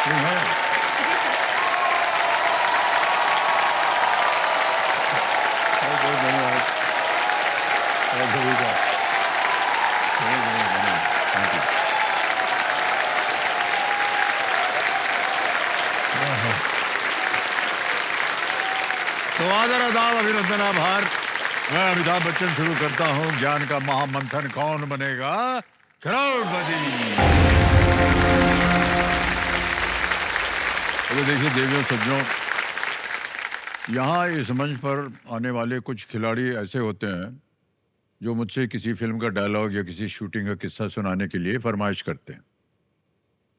ठीक है। बहुत बहुत धन्यवाद। बहुत धन्यवाद। बहुत बहुत धन्यवाद। Thank you. तो आदर आदाब अभिनंदन आभार। मैं अमिताभ बच्चन शुरू करता हूँ ज्ञान का महामंथन। कौन बनेगा करोड़पति। अभी देखिए देवियों सज्जनों, यहाँ इस मंच पर आने वाले कुछ खिलाड़ी ऐसे होते हैं जो मुझसे किसी फिल्म का डायलॉग या किसी शूटिंग का किस्सा सुनाने के लिए फरमाइश करते हैं,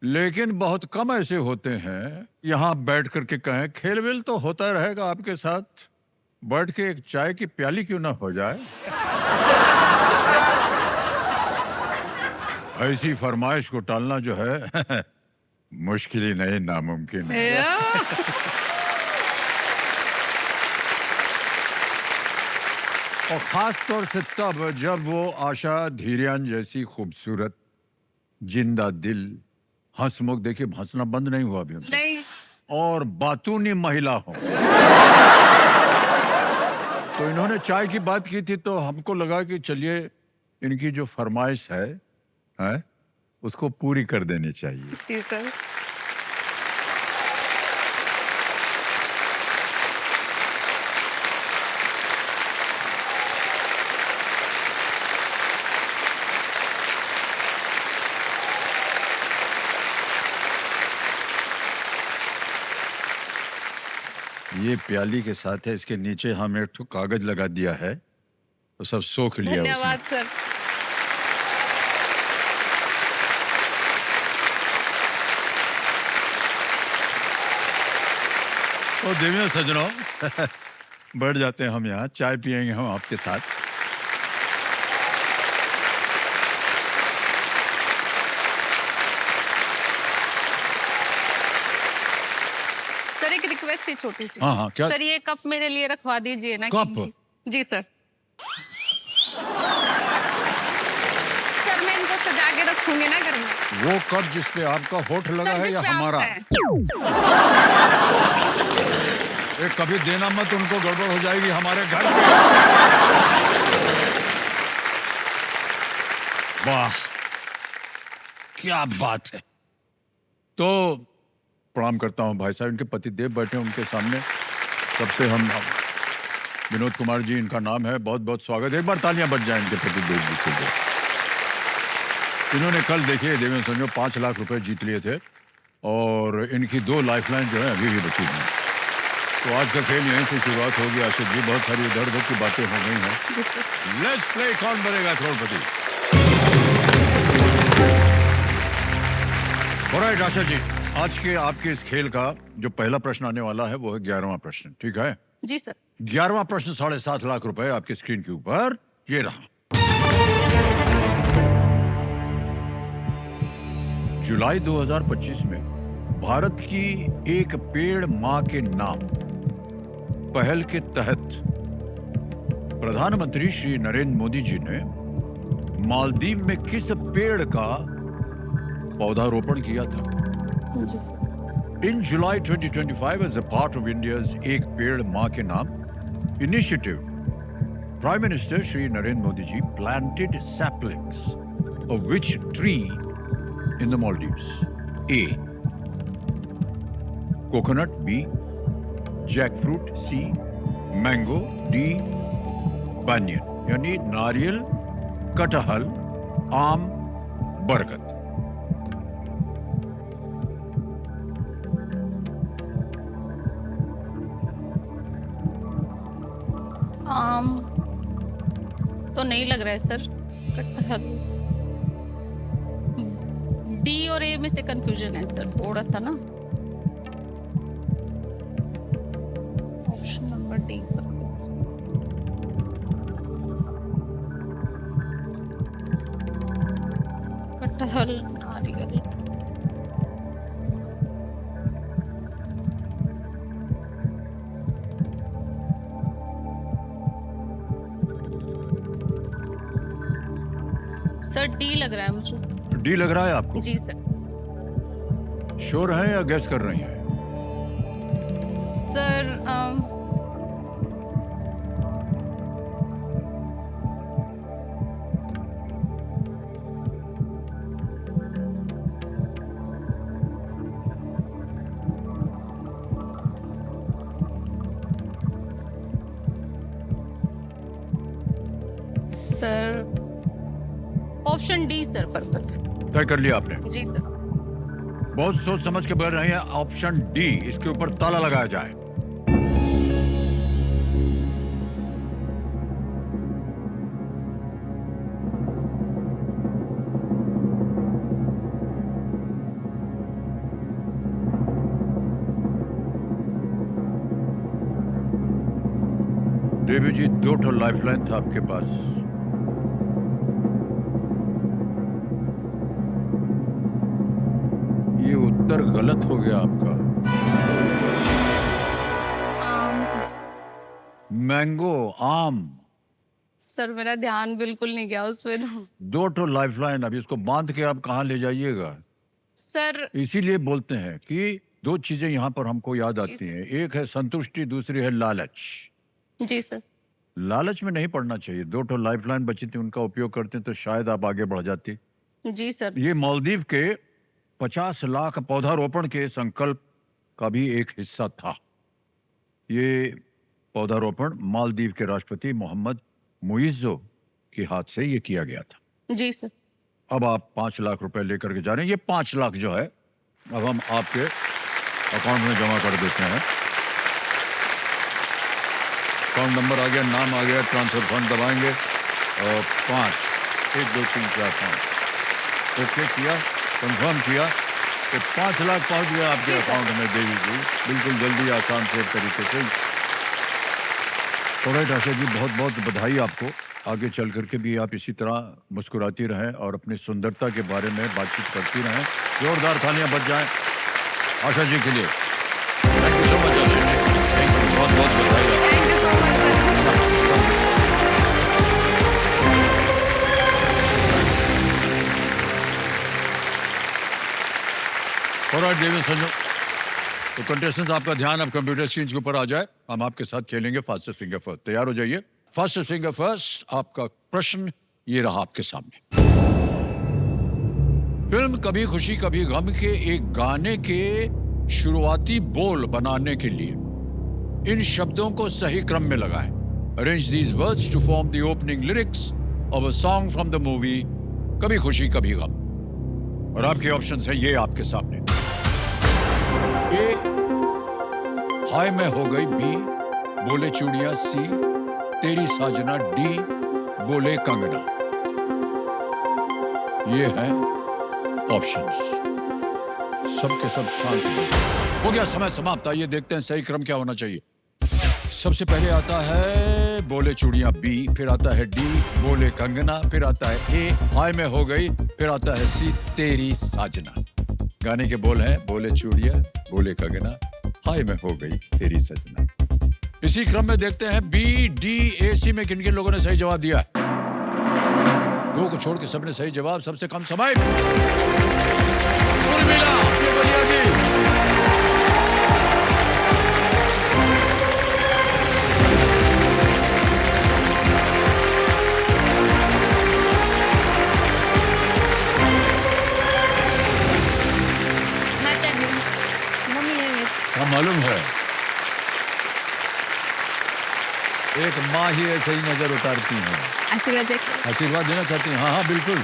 लेकिन बहुत कम ऐसे होते हैं यहाँ बैठ करके कहें खेल वेल तो होता रहेगा आपके साथ, बैठ के एक चाय की प्याली क्यों ना हो जाए। ऐसी फरमाइश को टालना जो है मुश्किल ही नहीं नामुमकिन है। और खास तौर से तब जब वो आशा धीरियान जैसी खूबसूरत जिंदा दिल हंसमुख, देखिए हंसना बंद नहीं हुआ अभी उनसे, नहीं। और बातूनी महिला हो। तो इन्होंने चाय की बात की थी तो हमको लगा कि चलिए इनकी जो फरमाइश है उसको पूरी कर देनी चाहिए। जी सर। ये प्याली के साथ है, इसके नीचे हम एक कागज लगा दिया है तो सब सोख लिया। धन्यवाद सर। तो देवियों सज्जनों बैठ जाते हैं हम यहाँ, चाय पियेंगे हम आपके साथ। सर एक रिक्वेस्ट है छोटी सी। हाँ क्या सर ये कप मेरे लिए रखवा दीजिए ना। कप? जी सर। सर मैं इनको सजा के रखूंगी ना घर में। वो कप जिसपे आपका होठ लगा है या हमारा? एक कभी देना मत, उनको गड़बड़ हो जाएगी हमारे घर। वाह क्या बात है। तो प्रणाम करता हूं भाई साहब, इनके पतिदेव बैठे उनके सामने। सबसे हम विनोद कुमार जी इनका नाम है, बहुत बहुत स्वागत है। एक बार तालियां बज जाएं इनके पतिदेव जी के लिए। इन्होंने कल देखिए देवेंद्र संजो 5 लाख रुपए जीत लिए थे और इनकी 2 लाइफलाइन जो है अभी भी बची हुई। तो आज का खेल यहीं से शुरुआत होगी आशिक जी, बहुत सारी इधर उधर की बातें हो गई हैं। लेट्स प्ले कौन बनेगा करोड़पति। ऑलराइट आशा जी, आज के आपके इस खेल का जो पहला प्रश्न आने वाला है वो है 11वां प्रश्न, ठीक है? जी सर। 11वां प्रश्न 7.5 लाख रुपए आपकी स्क्रीन के ऊपर ये रहा। जुलाई 2025 में भारत की एक पेड़ मां के नाम पहल के तहत प्रधानमंत्री श्री नरेंद्र मोदी जी ने मालदीव में किस पेड़ का पौधारोपण किया था? जी sir. In July 2025, as a part of India's एक पेड़ मां के नाम initiative, Prime Minister Shri Narendra Modi ji planted saplings of which tree in the Maldives? A. Coconut. B. Jackfruit. C. Mango. D. Banyan. यानी नारियल, कटहल, आम, बरगद। आम तो नहीं लग रहा है सर। कटहल। डी और ए में से कंफ्यूजन है सर थोड़ा सा ना। ऑप्शन नंबर डी पर। कटहल, नारियल। सर डी लग रहा है मुझे। डी लग रहा है आपको? जी सर। श्योर हैं या गेस कर रही हैं? Sir sir option D sir पर्वत। तय कर लिया आपने? जी सर। बहुत सोच समझ के बोल रहे हैं। ऑप्शन डी, इसके ऊपर ताला लगाया जाए। देवी जी, 2 लाइफलाइन था आपके पास। ये उत्तर गलत हो गया आपका। मैंगो, आम। सर मेरा ध्यान बिल्कुल नहीं गया उसमें तो। 2 लाइफलाइन, अब इसको बांध के आप कहाँ ले जाइएगा? सर इसीलिए बोलते हैं कि 2 चीजें यहाँ पर हमको याद जी आती हैं। एक है संतुष्टि, दूसरी है लालच। जी सर। लालच में नहीं पड़ना चाहिए। 2 लाइफलाइन बची थी, उनका उपयोग करते तो शायद आप आगे बढ़ जाती। जी सर। ये मालदीव के 50 लाख पौधारोपण के संकल्प का भी एक हिस्सा था। ये पौधारोपण मालदीव के राष्ट्रपति मोहम्मद मुइज़्ज़ो के हाथ से ये किया गया था। जी सर। अब आप 5 लाख रुपए लेकर के जा रहे हैं। ये 5 लाख जो है अब हम आपके अकाउंट में जमा कर देते हैं। अकाउंट नंबर आ गया, नाम आ गया, ट्रांसफर फंड दबाएंगे और 5 1 2 3 4 5 ओके किया, कंफर्म किया तो 5 लाख पहुंच गया आपके अकाउंट में देवी जी, बिल्कुल जल्दी, आसान से तरीके से। तो राइट आशा जी, बहुत बहुत बधाई आपको। आगे चल करके भी आप इसी तरह मुस्कुराती रहें और अपनी सुंदरता के बारे में बातचीत करती रहें। जोरदार तालियां बज जाएं आशा जी के लिए। Thank you so much Asha ji, thank you, बहुत बहुत बधाई। Thank you so much sir. All right Devi Sanju, तो कंटेस्टेंट्स आपका ध्यान अब कंप्यूटर स्क्रीन के ऊपर आ जाए। हम आपके साथ खेलेंगे फास्टेस्ट फिंगर फर्स्ट। तैयार हो जाइए। फास्टेस्ट फिंगर फर्स्ट, आपका प्रश्न ये रहा आपके सामने। फिल्म कभी खुशी कभी गम के एक गाने के शुरुआती बोल बनाने के लिए इन शब्दों को सही क्रम में लगाएं। Arrange these words to form the opening lyrics of a song from the movie Kabhi Khushi कभी गम। और आपके ऑप्शंस हैं ये आपके सामने। ए, हाय मैं हो गई। बी, बोले चूड़ियां। सी, तेरी साजना। डी, बोले कंगना। ये है ऑप्शंस। सबके सब शांत हो गया, समय समाप्त। आइए देखते हैं सही क्रम क्या होना चाहिए। सबसे पहले आता है बोले चूड़ियां बी, फिर आता है डी, बोले कंगना, फिर आता है ए, हाय मैं हो गई, फिर आता है सी, तेरी साजना। गाने के बोल हैं बोले चूड़ियां, बोले कंगना, हाय मैं हो गई तेरी सजना। इसी क्रम में देखते हैं बी, डी, ए, सी में किन किन लोगों ने सही जवाब दिया है। 2 को छोड़ के सबने सही जवाब। सबसे कम समय उर्मिला, बढ़िया जी। क्या मालूम है, एक माँ ही ऐसे ही नजर उतारती है। आशीर्वाद देना चाहती हैं? हाँ हाँ बिल्कुल।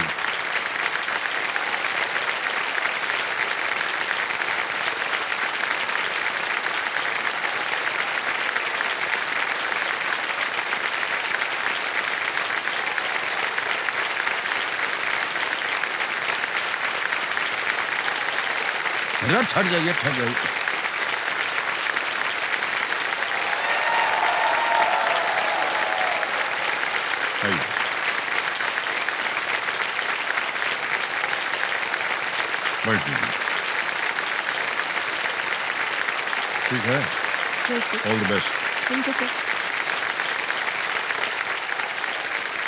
ठहर जाइए, ठहर जाइए। ठीक है, all the best. Thank you sir.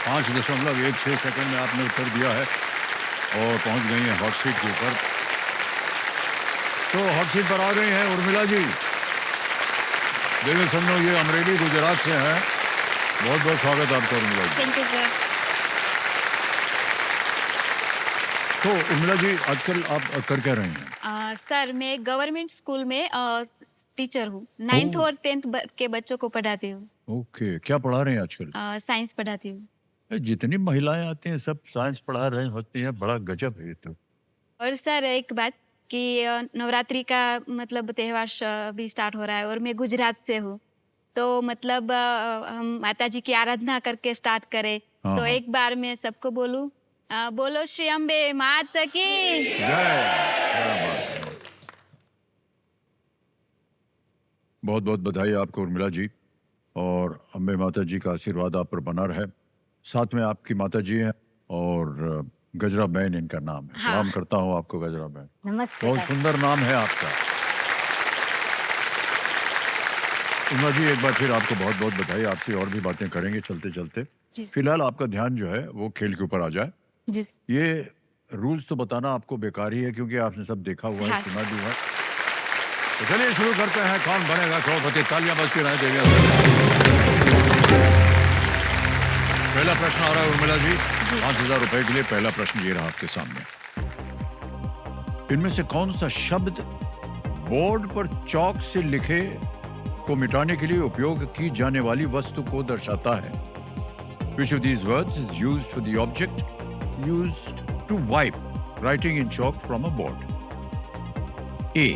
5.16 second में आपने उत्तर दिया है और पहुंच गई है हॉट सीट के ऊपर। तो हॉट सीट पर आ गई हैं उर्मिला जी। देखिए सुनो, ये अमरेली गुजरात से हैं। बहुत बहुत स्वागत है आपका Urmila ji. Thank you sir. तो उर्मिला जी, आजकल आप कर क्या रही हैं? सर मैं गवर्नमेंट स्कूल में टीचर हूँ। 9th और 10th के बच्चों को पढ़ाती हूँ। ओके, क्या पढ़ा रहे हैं आजकल? साइंस पढ़ाती हूँ। जितनी महिलाएं आती हैं सब साइंस पढ़ा रही होती हैं, बड़ा गजब है ये तो। और सर एक बात कि नवरात्रि का मतलब त्योहार भी स्टार्ट हो रहा है और मैं गुजरात से हूँ, तो मतलब हम माता जी की आराधना करके स्टार्ट करें। हाँ, तो हाँ। एक बार मैं सबको बोलूँ, बोलो श्री अम्बे मात की। जय। क्या बात है। बहुत बहुत बधाई आपको उर्मिला जी, और अम्बे माता जी का आशीर्वाद आप पर बना रहे। साथ में आपकी माता जी हैं और गजरा बहन इनका नाम है। हाँ। प्रणाम करता हूँ आपको गजरा बहन। नमस्ते बहुत सर। सुंदर नाम है आपका। उर्मिला जी, एक बार फिर आपको बहुत बहुत बधाई। आपसे और भी बातें करेंगे चलते चलते। जी फिलहाल आपका ध्यान जो है वो खेल के ऊपर आ जाए। जी ये रूल्स तो बताना आपको बेकार ही है, क्योंकि आपने सब देखा हुआ है, हाँ। सुना भी हुआ है। तो चलिए शुरू करते हैं। कौन बनेगा करोड़पति? तालियां बजती रहे देवियां। पहला प्रश्न आ रहा है उर्मिला जी। 5,000 रुपए के लिए पहला प्रश्न ये रहा आपके सामने। इनमें से कौन सा शब्द बोर्ड पर चौक से लिखे को मिटाने के लिए उपयोग की जाने वाली वस्तु को दर्शाता है? Which of these words is used for the object used to wipe writing in chalk from a board? A.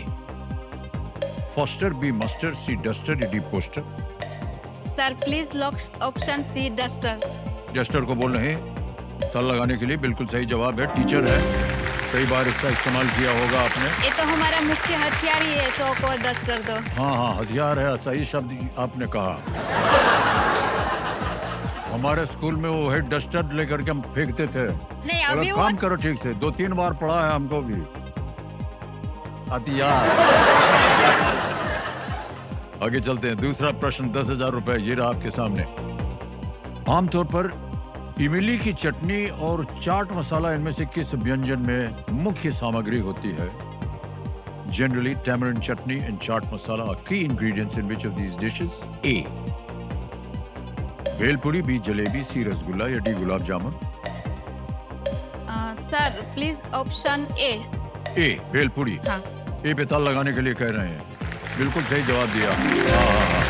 Foster, B. Muster, C. Duster, D. Poster. Sir please lock option C duster. Duster को बोल रहे हैं। तल लगाने के लिए बिल्कुल सही जवाब है। टीचर है, कई बार इसका इस्तेमाल किया होगा आपने। ये तो हमारा मुख्य हथियार ही है, चौक और डस्टर। तो हाँ हाँ, हथियार है, सही शब्द आपने कहा। हमारे स्कूल में वो है डस्टर लेकर के हम फेंकते थे। नहीं बोला, अभी वो काम करो ठीक से। 2-3 बार पढ़ा है हमको भी हथियार। आगे चलते हैं। दूसरा प्रश्न 10,000 रुपए ये रहा आपके सामने। आमतौर पर इमली की चटनी और चाट मसाला इनमें से किस व्यंजन में मुख्य सामग्री होती है? Generally, tamarind chutney and chaat masala are key ingredients in which of these dishes? A. Bhelpuri, B. Jalebi, C. Rasgulla या D. Gulab jamun? Sir please option A. A. Bhelpuri. हाँ। ए पे ताल लगाने के लिए कह रहे हैं। बिल्कुल सही जवाब दिया। हाँ।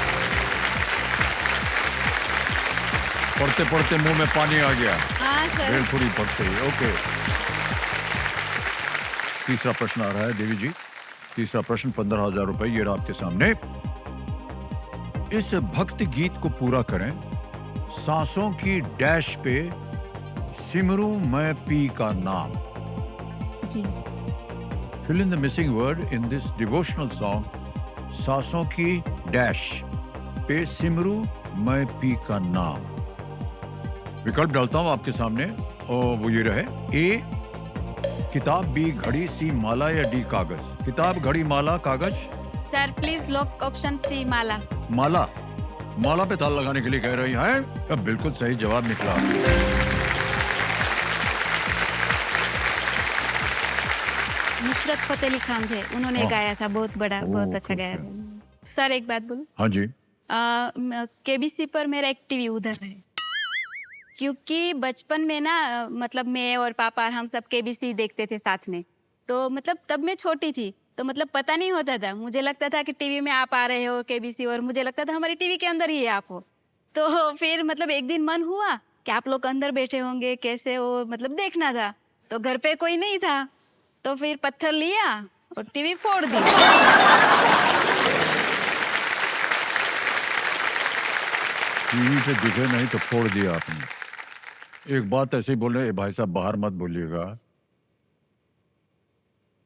पढ़ते पढ़ते मुंह में पानी आ गया। हाँ सर। भेलपुरी पढ़ते ही। ओके। तीसरा प्रश्न आ रहा है देवी जी। तीसरा प्रश्न 15,000 रुपए ये रहा आपके सामने। इस भक्ति गीत को पूरा करें। सांसों की डैश पे सिमरू मैं पी का नाम। जी Fill in the missing word in this devotional song. सांसों की डैश पे सिमरू मैं पी का नाम। विकल्प डालता हूं आपके सामने और वो ये रहे। ए किताब, बी घड़ी, सी माला या डी कागज? किताब, घड़ी, माला, कागज? Sir please lock option C माला। माला। माला पे ताल लगाने के लिए कह रही हैं। अब बिल्कुल सही जवाब निकला। नुसरत फतेह अली खान थे, उन्होंने हाँ। गाया था। बहुत बड़ा, बहुत अच्छा गाया था। सर एक बात बोलूं, हाँ जी। केबीसी पर मेरा एक टीवी उधर है, क्योंकि बचपन में ना मतलब मैं और पापा हम सब केबीसी देखते थे साथ में। तो मतलब तब मैं छोटी थी, तो मतलब पता नहीं होता था। मुझे लगता था कि टीवी में आप आ रहे हो केबीसी, और मुझे लगता था हमारी टीवी के अंदर ही आप हो। तो फिर मतलब एक दिन मन हुआ कि आप लोग अंदर बैठे होंगे, कैसे हो, मतलब देखना था। तो घर पे कोई नहीं था, तो फिर पत्थर लिया और टीवी फोड़ दी। टीवी पे दिखे नहीं तो फोड़ दिया आपने। एक बात ऐसे ही बोल रहे भाई साहब, बाहर मत बोलिएगा।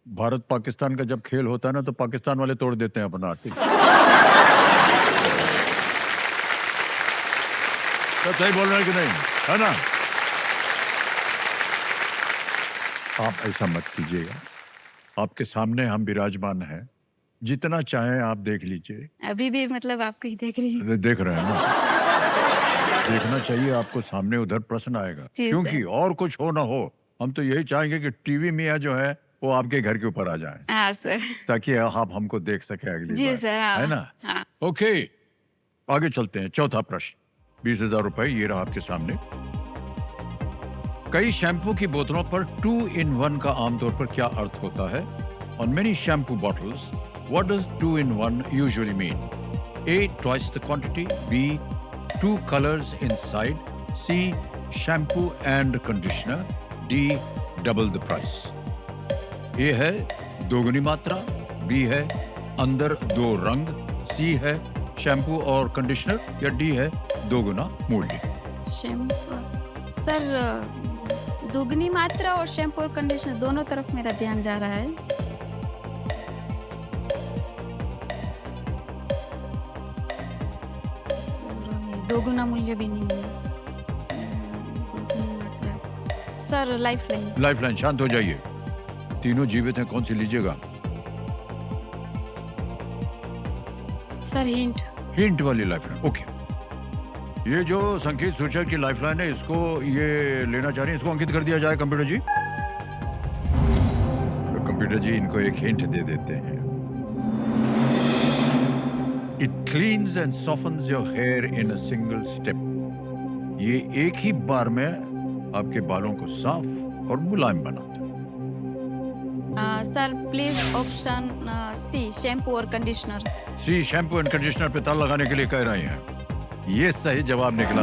भारत पाकिस्तान का जब खेल होता है ना, तो पाकिस्तान वाले तोड़ देते हैं अपना। ठीक तो सही बोल रहे हैं कि नहीं, है ना? आप ऐसा मत कीजिएगा। आपके सामने हम विराजमान हैं, जितना चाहें आप देख लीजिए। अभी भी मतलब आपको ही देख रही हूँ। देख रहे हैं ना? देखना चाहिए आपको। सामने उधर प्रश्न आएगा, जी क्योंकि सर। और कुछ हो ना हो, हम तो यही चाहेंगे कि टीवी मियाँ जो है वो आपके घर के ऊपर आ जाए, हाँ सर। ताकि आप हमको देख सके अगली जी बार, सर, हाँ। है ना? हाँ। ओके, आगे चलते हैं। चौथा प्रश्न, 20,000 रुपए ये रहा आपके सामने। कई शैम्पू की बोतलों पर 2 in 1 का आमतौर पर क्या अर्थ होता है? On many shampoo bottles, what does 2 in 1 usually mean? A. Twice the quantity. B. 2 colors inside. C. Shampoo and conditioner. D. Double the price. A है दोगुनी मात्रा, B है अंदर 2 रंग, C है शैम्पू और कंडीशनर, या D है दोगुना मूल्य। शैम्पू सर, दुगनी मात्रा और शैम्पू और कंडीशनर दोनों तरफ मेरा ध्यान जा रहा है। दोगुना मूल्य भी नहीं है। दुगनी मात्रा सर, लाइफलाइन। लाइफलाइन, शांत हो जाइए। तीनों जीवित हैं, कौन सी लीजिएगा? Sir hint. हिंट वाली लाइफलाइन, ओके। ये जो संकेत सूचक की लाइफलाइन है, इसको ये लेना चाह रही हैं, इसको अंकित कर दिया जाए कंप्यूटर जी। तो कंप्यूटर जी इनको एक हिंट दे देते हैं। It cleans and softens your hair in a single step. ये एक ही बार में आपके बालों को साफ और मुलायम बनाता है। Sir please option C, shampoo और conditioner. C, shampoo and conditioner पे ताला लगाने के लिए कह रही हैं। ये सही जवाब निकला।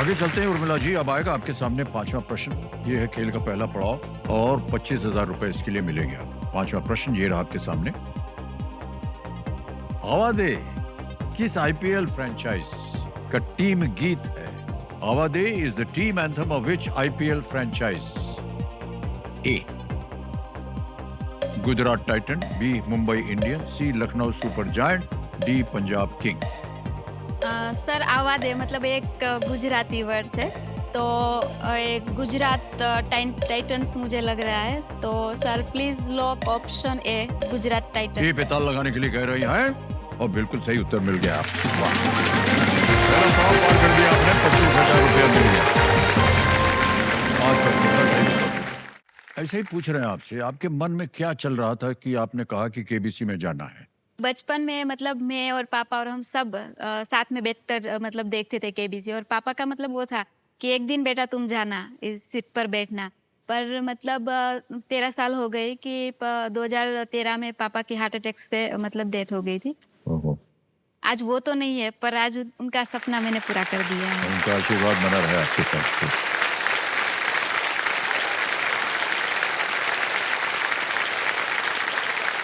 आगे चलते हैं उर्मिला जी, अब आएगा आपके सामने 5वां प्रश्न। ये है खेल का पहला पड़ाव और 25,000 रुपए इसके लिए मिलेंगे आपको। 5वां प्रश्न ये रहा आपके सामने। आवादे किस आईपीएल फ्रेंचाइज का टीम गीत है? Aavade is the team anthem of which IPL franchise? A. Gujarat titan, B. Mumbai Indians, C. Lucknow super giant, D. Punjab kings. Sir Aavade मतलब एक गुजराती वर्ड है, तो एक गुजरात टाइटंस मुझे लग रहा है, तो sir please lock option A, Gujarat Titans. ये पे ताला लगाने के लिए कह रही हैं और बिल्कुल सही उत्तर मिल गया आपको। वाह, पहला सवाल पार कर दिया आपने, 25,000 रुपया मिल गया। आज प्रश्न का सही उत्तर। ऐसे ही पूछ रहे हैं आपसे, आपके मन में क्या चल रहा था कि आपने कहा कि केबीसी में जाना है? बचपन में मतलब मैं और पापा और हम सब साथ में बैठकर मतलब देखते थे केबीसी, और पापा का मतलब वो था कि एक दिन बेटा तुम जाना, इस सीट पर बैठना। पर मतलब 13 साल हो गए कि 2013 में पापा की हार्ट अटैक से मतलब डेथ हो गई थी। आज वो तो नहीं है, पर आज उनका सपना मैंने पूरा कर दिया है। उनका आशीर्वाद बना रहे आपके साथ।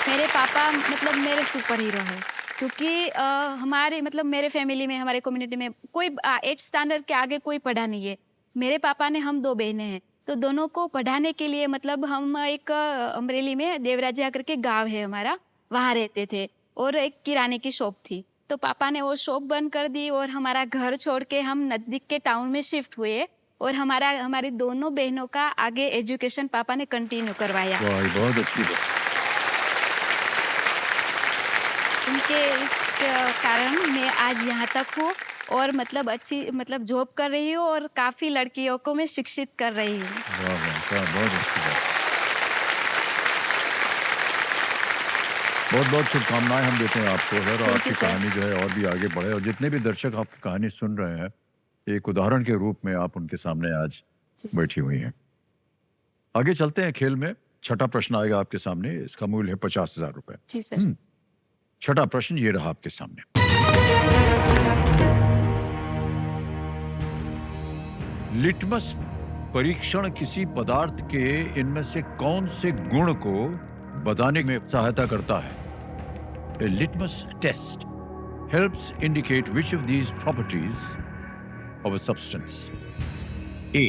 मेरे पापा मतलब मेरे सुपर हीरो है, क्योंकि हमारे मतलब मेरे फैमिली में, हमारे कम्युनिटी में कोई 8th स्टैंडर्ड के आगे कोई पढ़ा नहीं है। मेरे पापा ने, हम 2 बहनें हैं, तो दोनों को पढ़ाने के लिए मतलब हम एक अमरेली में देवराजिया करके गांव है हमारा, वहाँ रहते थे, और एक किराने की शॉप थी। तो पापा ने वो शॉप बंद कर दी और हमारा घर छोड़ के हम नज़दीक के टाउन में शिफ्ट हुए, और हमारी दोनों बहनों का आगे एजुकेशन पापा ने कंटिन्यू करवाया। बहुत अच्छी बात। उनके इस कारण मैं आज यहाँ तक हूँ, और मतलब अच्छी मतलब जॉब कर रही हूँ, और काफ़ी लड़कियों को मैं शिक्षित कर रही हूँ। बहुत अच्छी बात। बहुत बहुत शुभकामनाएं हम देते हैं आपको सर, और आपकी कहानी जो है और भी आगे बढ़े, और जितने भी दर्शक आपकी कहानी सुन रहे हैं, एक उदाहरण के रूप में आप उनके सामने आज बैठी हुई हैं। आगे चलते हैं खेल में। 6ठा प्रश्न आएगा आपके सामने, इसका मूल्य है 50,000 रुपए। जी सर। 6ठा प्रश्न ये रहा आपके सामने। लिटमस परीक्षण किसी पदार्थ के इनमें से कौन से गुण को बताने में सहायता करता है? A litmus test helps indicate which of these properties of a substance. A.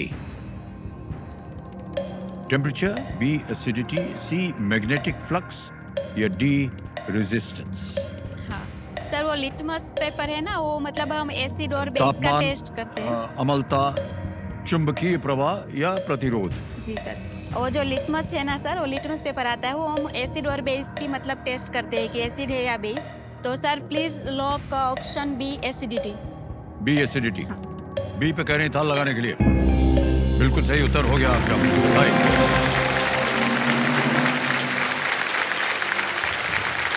Temperature, B. Acidity, C. Magnetic flux, या D. Resistance. हाँ सर, वो लिटमस पेपर है ना, वो मतलब हम एसिड और बेस का टेस्ट करते हैं। अम्लता, चुंबकीय प्रवाह या प्रतिरोध। जी सर, वो जो लिटमस है ना सर, वो लिटमस पेपर आता है, वो हम एसिड और बेस की मतलब टेस्ट करते हैं कि एसिड है या बेस। तो sir please lock option B, acidity. B acidity. B पे कह रही था लगाने के लिए। बिल्कुल सही उत्तर हो गया आपका। भाई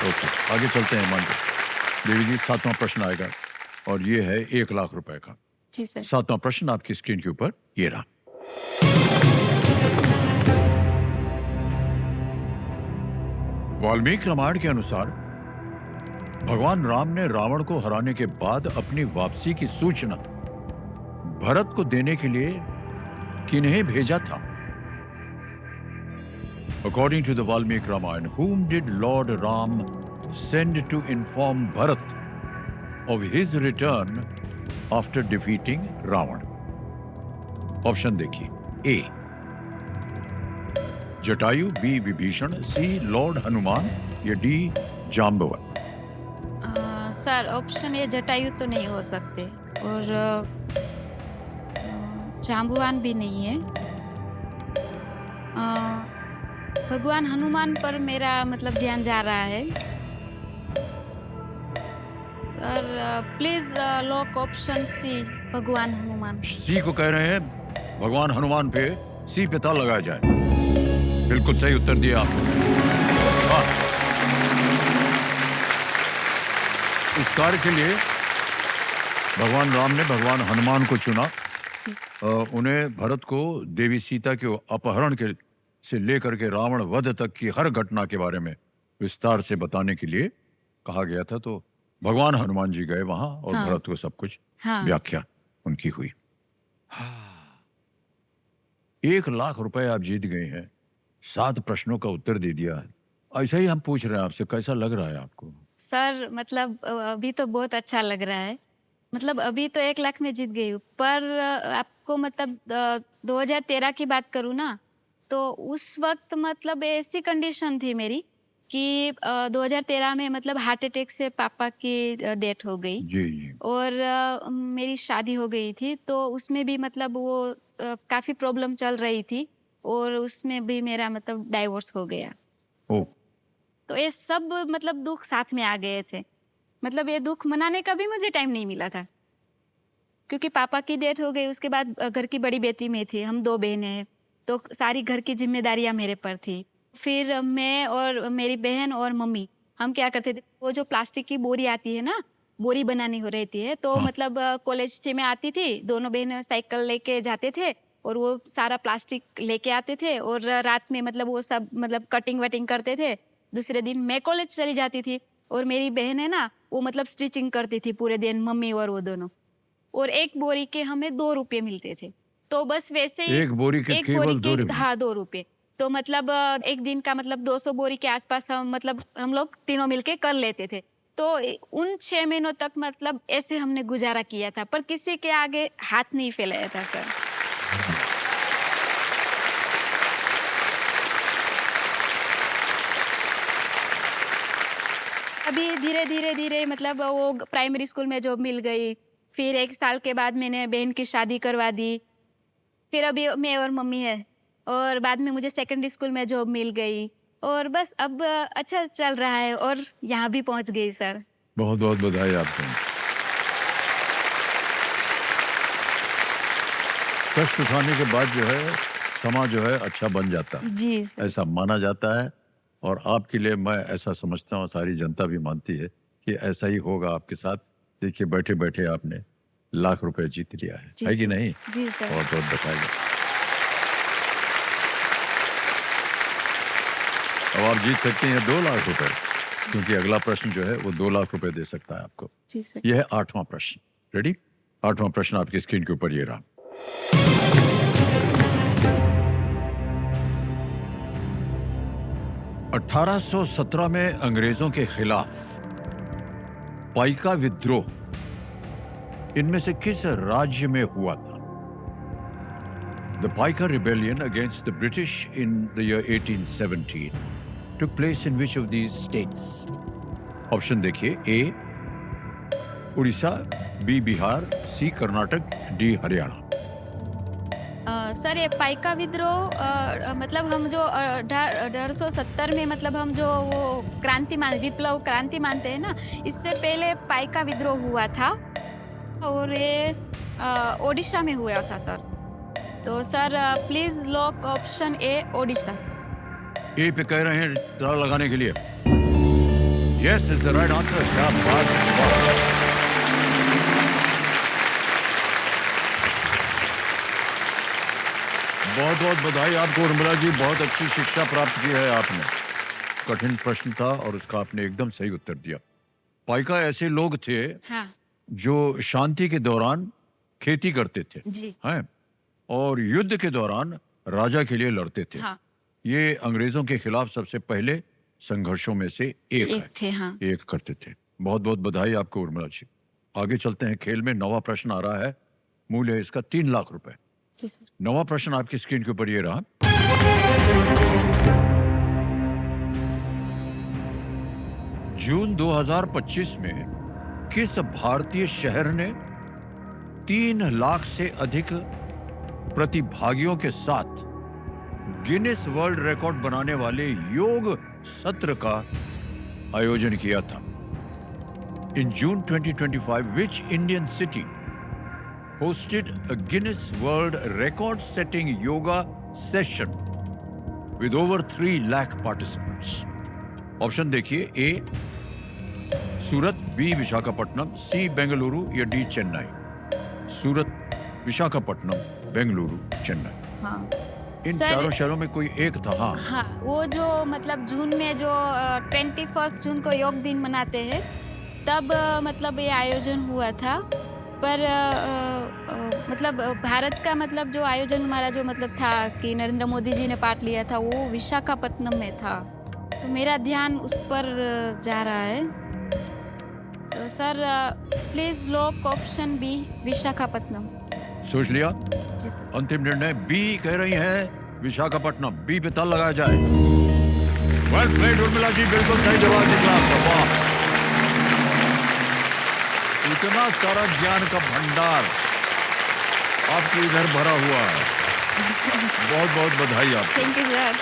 ओके, आगे चलते हैं। मान देवी जी, 7वां प्रश्न आएगा और ये है 1 लाख रुपए का। जी सर। 7वां प्रश्न आपकी स्क्रीन के ऊपर ये रहा। वाल्मीकि रामायण के अनुसार भगवान राम ने रावण को हराने के बाद अपनी वापसी की सूचना भरत को देने के लिए किन्हें भेजा था? According to the Valmiki Ramayana, whom did Lord Ram send to inform Bharat of his return after defeating Ravan? Option देखिए। A Jatayu, B Vibhishan, C lord Hanuman या D Jambavan. Sir option A Jatayu तो नहीं हो सकते और जाम्बुवान भी नहीं है। भगवान हनुमान पर मेरा मतलब ध्यान जा रहा है। और प्लीज लॉक ऑप्शन सी, भगवान हनुमान। सी को कह रहे हैं भगवान हनुमान पे सी पे ताला लगाया जाए। बिल्कुल सही उत्तर दिया आपने। इस कार्य के लिए भगवान राम ने भगवान हनुमान को चुना। उन्हें भरत को देवी सीता के अपहरण के से लेकर के रावण वध तक की हर घटना के बारे में विस्तार से बताने के लिए कहा गया था। तो भगवान हनुमान जी गए वहां और भरत को सब कुछ व्याख्या उनकी हुई। 1 लाख रुपए आप जीत गए हैं। 7 प्रश्नों का उत्तर दे दिया है। ऐसा ही हम पूछ रहे हैं आपसे, कैसा लग रहा है आपको? सर मतलब अभी तो बहुत अच्छा लग रहा है। मतलब अभी तो 1 लाख में जीत गई हूँ, पर आपको मतलब 2013 की बात करूँ ना, तो उस वक्त मतलब ऐसी कंडीशन थी मेरी कि 2013 में मतलब हार्ट अटैक से पापा की डेथ हो गई। जी। और मेरी शादी हो गई थी, तो उसमें भी मतलब वो काफ़ी प्रॉब्लम चल रही थी और उसमें भी मेरा मतलब डाइवोर्स हो गया। ओ। तो ये सब मतलब दुख साथ में आ गए थे। मतलब ये दुख मनाने का भी मुझे टाइम नहीं मिला था, क्योंकि पापा की डेथ हो गई। उसके बाद घर की बड़ी बेटी में थी, हम 2 बहनें हैं, तो सारी घर की जिम्मेदारियां मेरे पर थी। फिर मैं और मेरी बहन और मम्मी हम क्या करते थे, वो जो प्लास्टिक की बोरी आती है ना, बोरी बनानी हो रहती है, तो मतलब कॉलेज से मैं आती थी, दोनों बहनें साइकिल लेके जाते थे और वो सारा प्लास्टिक लेके आते थे और रात में मतलब वो सब मतलब कटिंग वटिंग करते थे। दूसरे दिन मैं कॉलेज चली जाती थी और मेरी बहन है ना, वो मतलब स्टिचिंग करती थी पूरे दिन, मम्मी और वो दोनों। और एक बोरी के हमें 2 रुपये मिलते थे। तो बस वैसे ही एक बोरी के केवल 2 रुपये? हाँ, 2 रुपये। तो मतलब एक दिन का मतलब 200 बोरी के आसपास हम लोग तीनों मिलके कर लेते थे। तो उन 6 महीनों तक मतलब ऐसे हमने गुजारा किया था, पर किसी के आगे हाथ नहीं फैलाया था सर। अभी धीरे धीरे मतलब वो प्राइमरी स्कूल में जॉब मिल गई। फिर 1 साल के बाद मैंने बहन की शादी करवा दी। फिर अभी मैं और मम्मी है और बाद में मुझे सेकेंडरी स्कूल में जॉब मिल गई और बस अब अच्छा चल रहा है और यहाँ भी पहुँच गई सर। बहुत बहुत बधाई आपको। कष्ट उठाने के बाद जो है समा जो है अच्छा बन जाता है। जी सर। ऐसा माना जाता है और आपके लिए मैं ऐसा समझता हूँ, सारी जनता भी मानती है कि ऐसा ही होगा आपके साथ। देखिए बैठे बैठे आपने लाख रुपए जीत लिया है कि नहीं? जी सर। बहुत बहुत बताइए। अब आप जीत सकते हैं 2 लाख रुपए, क्योंकि अगला प्रश्न जो है वो 2 लाख रुपए दे सकता है आपको। जी सर। यह है 8वां प्रश्न। रेडी? 8वां प्रश्न आपकी स्क्रीन के ऊपर ये रहा। 1817 में अंग्रेजों के खिलाफ पाइका विद्रोह इनमें से किस राज्य में हुआ था? The Paika rebellion against the British in the year 1817 took place in which of these states? Option देखिए। ए उड़ीसा, बी बिहार, सी कर्नाटक, डी हरियाणा। सर ये पाइका विद्रोह मतलब हम जो 1870 में मतलब हम जो वो क्रांति विप्लव क्रांति मानते हैं ना, इससे पहले पाइका विद्रोह हुआ था और ये ओडिशा में हुआ था सर। तो sir please lock option A Odisha. A पे कह रहे हैं ताला लगाने के लिए। Yes is the right answer. क्या बात है, वाह। बहुत बहुत बधाई आपको उर्मिला जी, बहुत अच्छी शिक्षा प्राप्त की है आपने। कठिन प्रश्न था और उसका आपने एकदम सही उत्तर दिया। पाइका ऐसे लोग थे हाँ जो शांति के दौरान खेती करते थे, जी। हैं, और युद्ध के दौरान राजा के लिए लड़ते थे। हाँ ये अंग्रेजों के खिलाफ सबसे पहले संघर्षों में से एक एक है। थे। हाँ एक करते थे। बहुत बहुत बधाई आपको उर्मिला जी। आगे चलते हैं, खेल में नवा प्रश्न आ रहा है। मूल्य है इसका 3 लाख रुपए। जी सर। नवा प्रश्न आपकी स्क्रीन के ऊपर ये रहा। जून 2025 में किस भारतीय शहर ने 3 लाख से अधिक प्रतिभागियों के साथ गिनीज वर्ल्ड रिकॉर्ड बनाने वाले योग सत्र का आयोजन किया था? इन जून 2025, which Indian city hosted a Guinness World Record-setting yoga session with over 3 lakh participants? Option देखिए, ए सूरत, बी विशाखापट्टनम, सी बेंगलुरु या डी चेन्नई। सूरत, विशाखापट्टनम, बेंगलुरु, चेन्नई। हाँ इन सर, चारों शहरों में कोई एक था। हाँ, हाँ वो जो मतलब जून में जो 21 जून को योग दिन मनाते हैं, तब मतलब ये आयोजन हुआ था। पर मतलब भारत का मतलब जो आयोजन हमारा जो मतलब था कि नरेंद्र मोदी जी ने पार्ट लिया था, वो विशाखापट्टनम में था। तो मेरा ध्यान उस पर जा रहा है। तो sir please lock option B Visakhapatnam. सोच लिया? जी सर। अंतिम निर्णय बी कह रही हैं, विशाखापट्टनम। बी पे ताला लगाया जाए। वेल प्लेड उर्मिला जी, बिल्कुल सही जवाब निकला आपका। वाह, इतना सारा ज्ञान का भंडार आपके इधर भरा हुआ है। बहुत बहुत बधाई आपको। Thank you sir.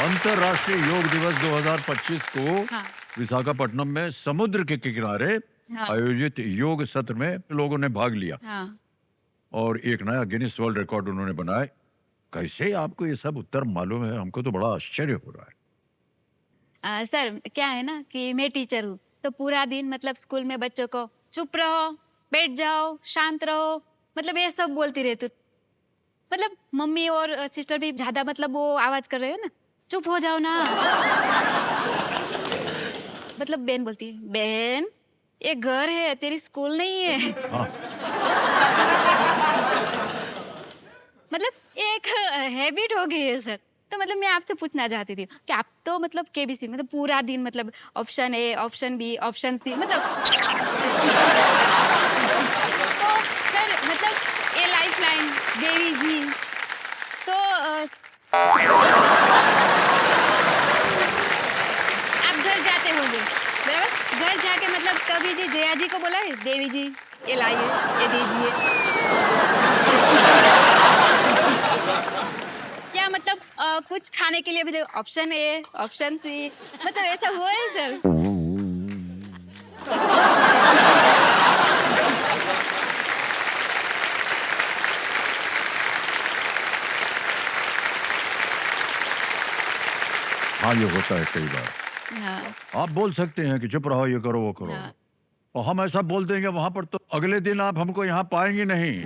अंतर्राष्ट्रीय योग दिवस 2025 को हाँ विशाखापट्टनम में समुद्र के किनारे हाँ आयोजित योग सत्र में लोगों ने भाग लिया हाँ। और एक नया गिनीज वर्ल्ड रिकॉर्ड उन्होंने बनाया। कैसे आपको ये सब उत्तर मालूम है? हमको तो बड़ा आश्चर्य हो रहा है। सर क्या है ना कि मैं टीचर हूँ, तो पूरा दिन मतलब स्कूल में बच्चों को चुप रहो, बैठ जाओ, शांत रहो, मतलब ये सब बोलती रहती। मतलब मम्मी और सिस्टर भी ज्यादा मतलब वो आवाज कर रहे हो ना, चुप हो जाओ ना। मतलब बहन बोलती है, बहन ये घर है, तेरी स्कूल नहीं है। हाँ, मतलब एक हैबिट हो गई है सर। तो मतलब मैं आपसे पूछना चाहती थी कि आप तो मतलब केबीसी मतलब पूरा दिन मतलब option A, option B, option C, मतलब तो सर मतलब ये लाइफ लाइन देवी जी, तो आप घर जाते होंगे बराबर? घर जाके मतलब कभी जी जया जी को बोला है, देवी जी ये लाइए, ये दीजिए, या मतलब कुछ खाने के लिए भी ऑप्शन ए, ऑप्शन सी, मतलब ऐसा हुआ है सर? हाँ, ये होता है कई बार। हाँ आप बोल सकते हैं कि चुप रहो, ये करो, वो करो, हाँ। और हम ऐसा बोल देंगे वहां पर तो अगले दिन आप हमको यहाँ पाएंगे नहीं।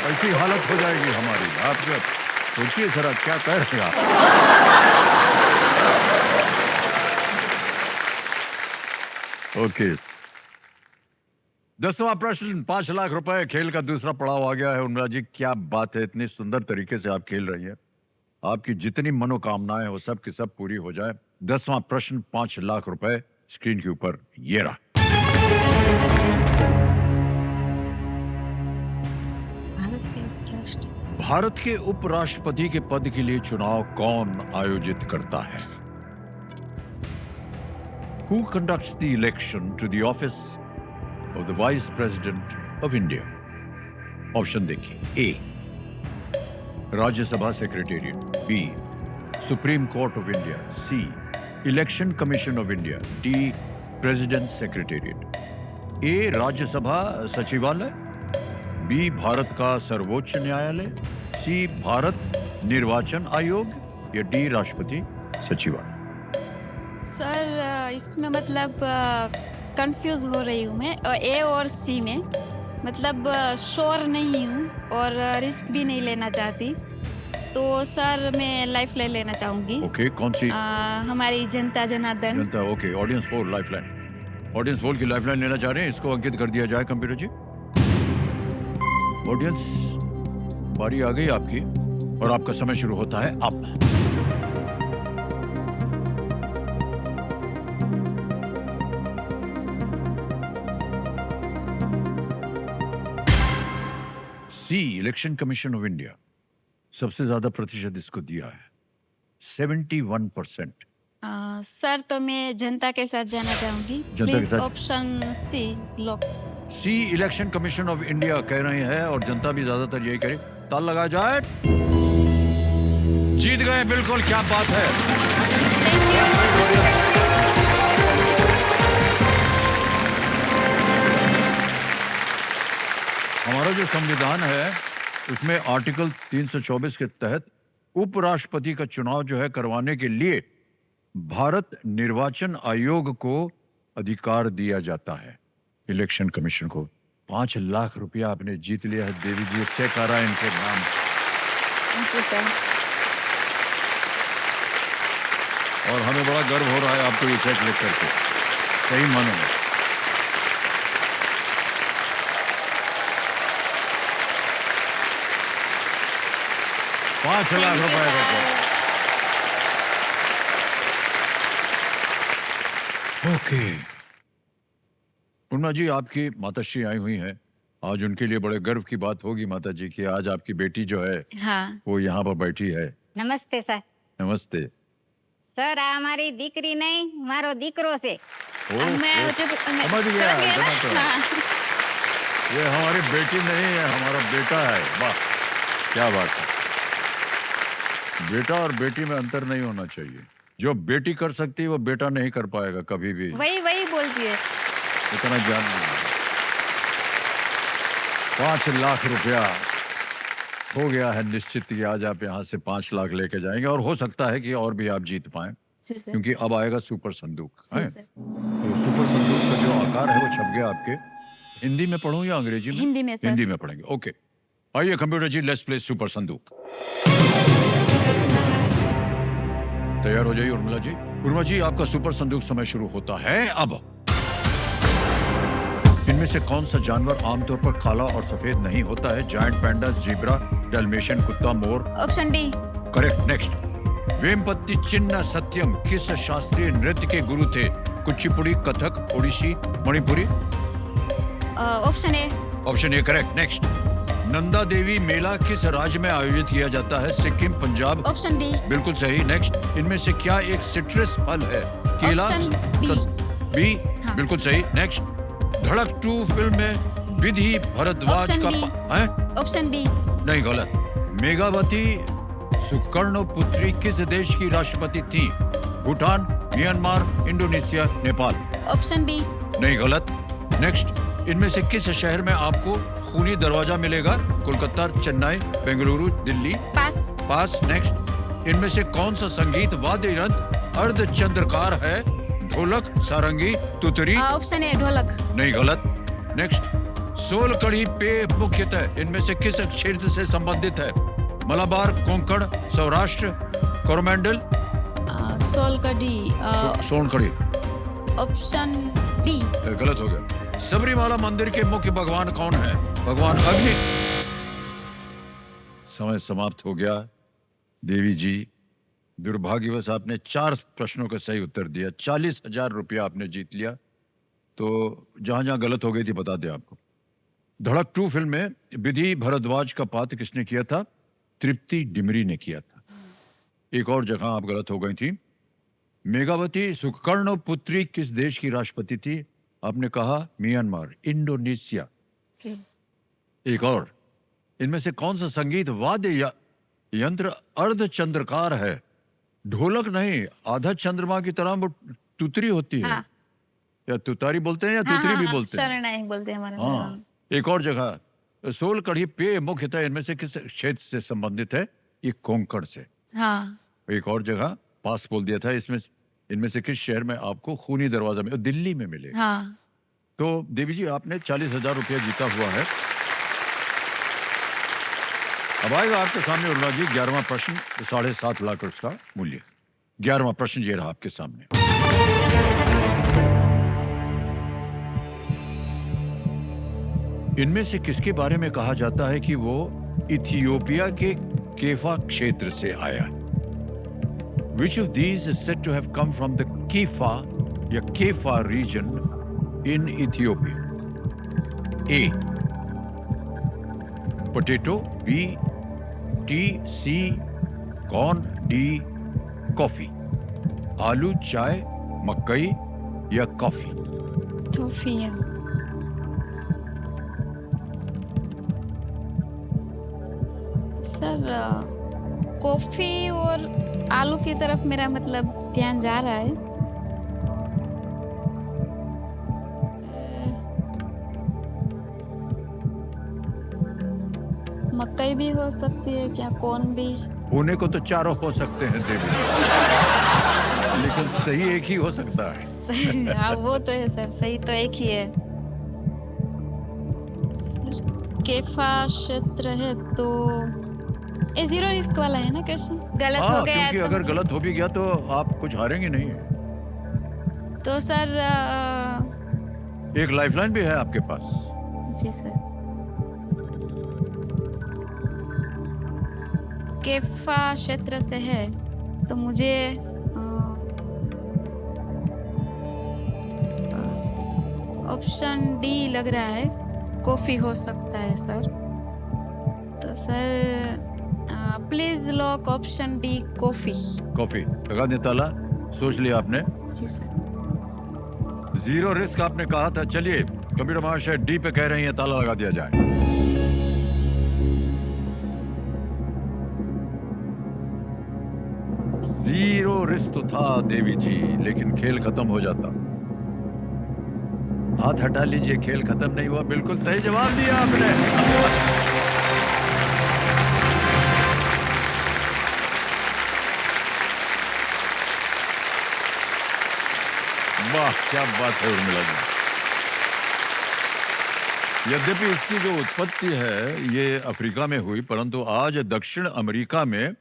ऐसी हालत हो जाएगी हमारी। आप जब सोचिए जरा क्या कह रहे हैं आप। ओके, 10वां प्रश्न, 5 लाख रुपए। खेल का दूसरा पड़ाव आ गया है। उर्मिला जी, क्या बात है, इतनी सुंदर तरीके से आप खेल रही हैं। आपकी जितनी मनोकामनाएं वो सब की सब पूरी हो जाए। 10वां प्रश्न, 5 लाख रुपए स्क्रीन के ऊपर ये रहा। भारत के उपराष्ट्रपति के पद के लिए चुनाव कौन आयोजित करता है? Who conducts the election to the office of the Vice President of India? Option देखिए, A Rajya Sabha secretariat, B supreme court of India, C election commission of India, D president secretariat. A Rajya Sabha सचिवालय, बी भारत का सर्वोच्च न्यायालय, सी भारत निर्वाचन आयोग या D राष्ट्रपति सचिवालय? सर इसमें मतलब कंफ्यूज हो रही हूँ मैं ए और सी में, मतलब श्योर नहीं हूँ और रिस्क भी नहीं लेना चाहती, तो सर मैं लाइफ लाइन लेना चाहूंगी। ओके, कौन सी? हमारी जनता जनार्दन। जनता, okay. Audience poll lifeline, audience poll की लाइफलाइन लेना चाह रहे हैं, इसको अंकित कर दिया जाए कंप्यूटर जी। ऑडियंस, बारी आ गई आपकी और आपका समय शुरू होता है अब। सी, इलेक्शन कमीशन ऑफ इंडिया, सबसे ज्यादा प्रतिशत इसको दिया है, 71%। सर तो मैं जनता के साथ जाना चाहूंगी। जनता के प्लीज साथ? Option C lock. C, election commission of India कह रहे हैं और जनता भी ज्यादातर यही करे। ताल लगा जाए। जीत गए, बिल्कुल, क्या बात है। हमारा जो संविधान है उसमें आर्टिकल 324 के तहत उपराष्ट्रपति का चुनाव जो है करवाने के लिए भारत निर्वाचन आयोग को अधिकार दिया जाता है। इलेक्शन कमीशन को 5 लाख रुपया आपने जीत लिया है देवी जी। चेक आ रहा है इनके नाम। Thank you sir. और हमें बड़ा गर्व हो रहा है आपको ये चेक लिख करके, सही मानो में। $5 लाख रुपए। ओके, उन्मा जी, आपकी माताश्री आई हुई हैं। आज उनके लिए बड़े गर्व की बात होगी माता जी की आज आपकी बेटी जो है हाँ। वो यहाँ पर बैठी है। નમસ્તે સર नमस्ते। સર આ અમારી દીકરી નહીં મારો દીકરો છે मैं समझ गया, समझ गया। हाँ। ये हमारी बेटी नहीं है, हमारा बेटा है। वाह, क्या बात है। बेटा और बेटी में अंतर नहीं होना चाहिए। जो बेटी कर सकती है वो बेटा नहीं कर पाएगा कभी भी। वही वही बोलती है। इतना ज्ञान नहीं है। 5 लाख रुपया हो गया है निश्चित कि आज आप यहाँ से 5 लाख लेके जाएंगे और हो सकता है कि और भी आप जीत पाएं, जी सर। क्योंकि अब आएगा सुपर संदूक। जी हैं? सर। तो सुपर संदूक का जो आकार है वो छप गया आपके। हिंदी में पढ़ूं या अंग्रेजी में? हिंदी में सर। हिंदी में पढ़ेंगे, ओके। आइए computer ji, let's play super Sandook. तैयार हो जाइए उर्मिला जी। उर्मिला जी, आपका सुपर संदूक समय शुरू होता है अब। इनमें से कौन सा जानवर आमतौर पर काला और सफेद नहीं होता है? जायंट पैंडा, जीब्रा, डैल्मेशियन कुत्ता, मोर? Option D. Correct, next. Vempati Chinna Satyam किस शास्त्रीय नृत्य के गुरु थे? Kuchipudi, Kathak, Odissi, Manipuri? Option A. Option A correct, next. Nanda Devi Mela किस राज्य में आयोजित किया जाता है? सिक्किम, पंजाब? Option D. बिल्कुल सही, नेक्स्ट। इनमें से क्या एक सिट्रस फल है? केला? Option B. बी, हाँ। बिल्कुल सही, नेक्स्ट। धड़क 2 फिल्म में विधि भारद्वाज ऑप्शन का बी। हैं? Option B. नहीं, गलत। मेघावती सुकर्ण पुत्री किस देश की राष्ट्रपति थी? Bhutan, Myanmar, Indonesia, Nepal? Option B. नहीं, गलत। नेक्स्ट। इनमें से किस शहर में आपको खूनी दरवाजा मिलेगा? कोलकाता, चेन्नई, बेंगलुरु, दिल्ली? पास। पास, नेक्स्ट। इनमें से कौन सा संगीत वाद्य यंत्र अर्धचंद्रकार है? ढोलक, सारंगी, तुतरी? ऑप्शन ए ढोलक। नहीं, गलत। नेक्स्ट। सोल कढ़ी पेय मुख्यतः इनमें से किस क्षेत्र से संबंधित है? मलाबार, कोंकण, सौराष्ट्र, कोरोमंडल? सोल कढ़ी। सोन कढ़ी ऑप्शन डी। गलत हो गया। सबरीमाला मंदिर के मुख्य भगवान कौन है? भगवान अग्नि। समय समाप्त हो गया देवी जी। दुर्भाग्यवश आपने 4 प्रश्नों का सही उत्तर दिया। 40,000 रुपया आपने जीत लिया। तो जहां जहां गलत हो गई थी बता दें आपको। धड़क 2 फिल्म में विधि भारद्वाज का पात्र किसने किया था? तृप्ति डिमरी ने किया था। एक और जगह आप गलत हो गई थी। मेघावती सुकर्ण पुत्री किस देश की राष्ट्रपति थी? आपने कहा म्यांमार, इंडोनेशिया। एक और, इनमें से कौन सा संगीत वाद्य यंत्र अर्धचंद्रकार है? ढोलक नहीं, आधा चंद्रमा की तरह वो तुतरी होती है। या तुतारी बोलते हैं या तुतरी भी बोलते हैं। शरणाई बोलते हैं हमारे हाँ, एक और जगह सोल कढ़ी पेय मुख्यतः इनमें से किस क्षेत्र से संबंधित है? ये कोंकण से। हाँ। एक और जगह पास बोल दिया था, इसमें इनमें से किस शहर में आपको खूनी दरवाजा में? दिल्ली में मिले। हाँ। तो देवी जी आपने 40,000 रुपया जीता हुआ है। अब आएगा आपके सामने उर्मिला जी 11वां प्रश्न, 7.5 लाख उसका मूल्य। 11वां प्रश्न ये रहा आपके सामने। इनमें से किसके बारे में कहा जाता है कि वो इथियोपिया के केफा क्षेत्र से आया? Which of these is said to have come from the Kefa या Kefa region in Ethiopia? A. Potato. B. Tea. C. Corn. D. Coffee. आलू, चाय, मकई या कॉफी? टोफिया। सर कॉफी और आलू की तरफ मेरा मतलब ध्यान जा रहा है। मकई भी हो सकती है क्या? कौन भी? होने को तो चारों हो सकते हैं देवी जी, लेकिन सही एक ही हो सकता है। सही। हाँ वो तो है सर, सही तो एक ही है सर। केफा क्षेत्र है तो ये 0 रिस्क वाला है ना क्वेश्चन? गलत हो गया क्योंकि तो अगर गलत हो भी गया तो आप कुछ हारेंगे नहीं। तो सर एक लाइफलाइन भी है आपके पास। जी सर। केफा क्षेत्र से है तो मुझे ऑप्शन डी लग रहा है, कॉफी हो सकता है सर। तो sir please lock option D, coffee. Coffee लगा दे ताला? सोच लिया आपने? जी सर। 0 रिस्क आपने कहा था। चलिए कंप्यूटर महाशय डी पे कह रहे हैं, ताला लगा दिया जाए। जीरो रिस्क तो था देवी जी, लेकिन खेल खत्म हो जाता। हाथ हटा लीजिए, खेल खत्म नहीं हुआ। बिल्कुल सही जवाब दिया आपने। वाह क्या बात है उर्मिला जी। यद्यपि इसकी जो उत्पत्ति है ये अफ्रीका में हुई, परंतु आज दक्षिण अमेरिका में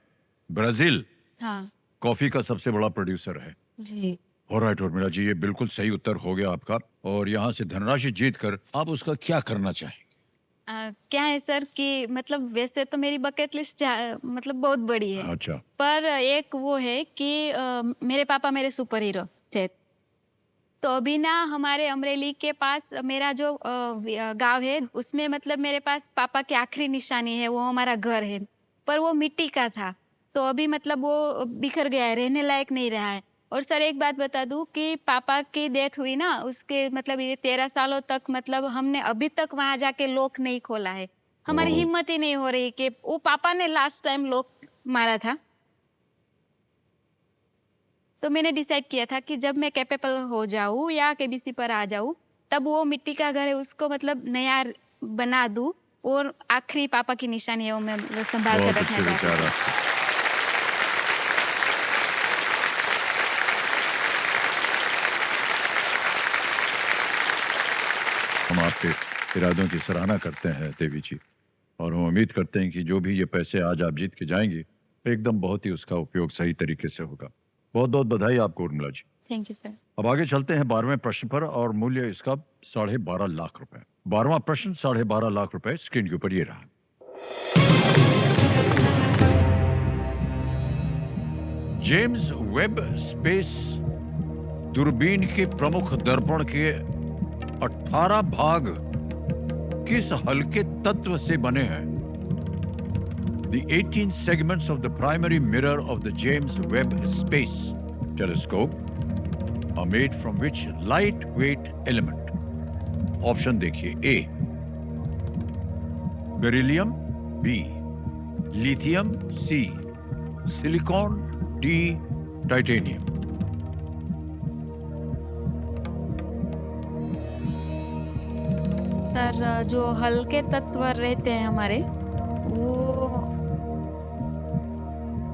ब्राजील हाँ कॉफी का सबसे बड़ा प्रोड्यूसर है। जी। ऑलराइट उर्मिला जी, ये बिल्कुल सही उत्तर हो गया आपका, और यहाँ से धनराशि जीतकर आप उसका क्या करना चाहेंगे? क्या है सर कि मतलब वैसे तो मेरी बकेट लिस्ट मतलब बहुत बड़ी है। अच्छा। पर एक वो है कि मेरे पापा मेरे सुपर हीरो थे। तो अभी ना हमारे अमरेली के पास मेरा जो गांव है उसमें मतलब मेरे पास पापा की आखिरी निशानी है, वो हमारा घर है, पर वो मिट्टी का था। तो अभी मतलब वो बिखर गया है, रहने लायक नहीं रहा है। और सर एक बात बता दूं कि पापा की डेथ हुई ना, उसके मतलब ये 13 सालों तक मतलब हमने अभी तक वहां जाके लॉक नहीं खोला है। हमारी हिम्मत ही नहीं हो रही कि वो पापा ने लास्ट टाइम लॉक मारा था। तो मैंने डिसाइड किया था कि जब मैं कैपेबल हो जाऊं या केबीसी पर आ जाऊं तब वो मिट्टी का घर है उसको मतलब नया बना दूं, और आखिरी पापा की निशानी है वो मैं संभाल कर रखना चाहती हूं। हम आपके इरादों की सराहना करते हैं देवी जी, और हम उम्मीद करते हैं कि जो भी ये पैसे आज आप जीत के जाएंगे एकदम बहुत ही उसका उपयोग सही तरीके से होगा। बहुत बहुत बधाई आपको Urmila ji. Thank you sir. अब आगे चलते हैं 12वें प्रश्न पर, और मूल्य इसका 12.5 लाख रुपए। 12वां प्रश्न 12.5 लाख रुपए स्क्रीन के ऊपर ये रहा। जेम्स वेब स्पेस दूरबीन के प्रमुख दर्पण के 18 भाग किस हल्के तत्व से बने हैं? The 18 segments of the primary mirror of the James Webb Space Telescope are made from which lightweight element? Option देखिए। A beryllium, B lithium, C silicon, D titanium. Sir जो हल्के तत्व रहते हैं हमारे वो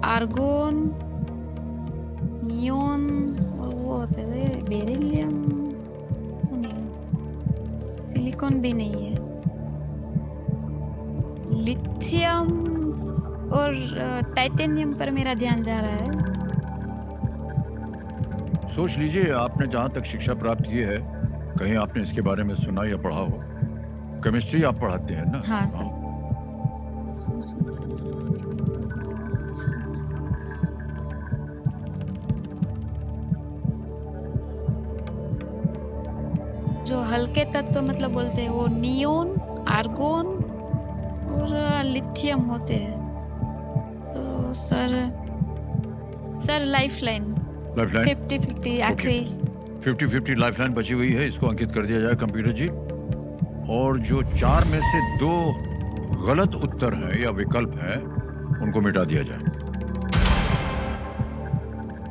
आर्गोन, नियोन और वो होते थे बेरिलियम तो नहीं है, सिलिकॉन भी नहीं है, लिथियम और टाइटेनियम पर मेरा ध्यान जा रहा है। सोच लीजिए, आपने जहां तक शिक्षा प्राप्त की है, कहीं आपने इसके बारे में सुना या पढ़ा हो? केमिस्ट्री आप पढ़ाते हैं ना? हाँ सर। जो हल्के तत्व मतलब बोलते हैं वो नियोन, आर्गोन और लिथियम होते हैं। तो सर लाइफलाइन लाइफलाइन 50-50 आखिरी 50-50 लाइफलाइन बची हुई है, इसको अंकित कर दिया जाए कंप्यूटर जी। और जो 4 में से 2 गलत उत्तर हैं या विकल्प हैं, उनको मिटा दिया जाए।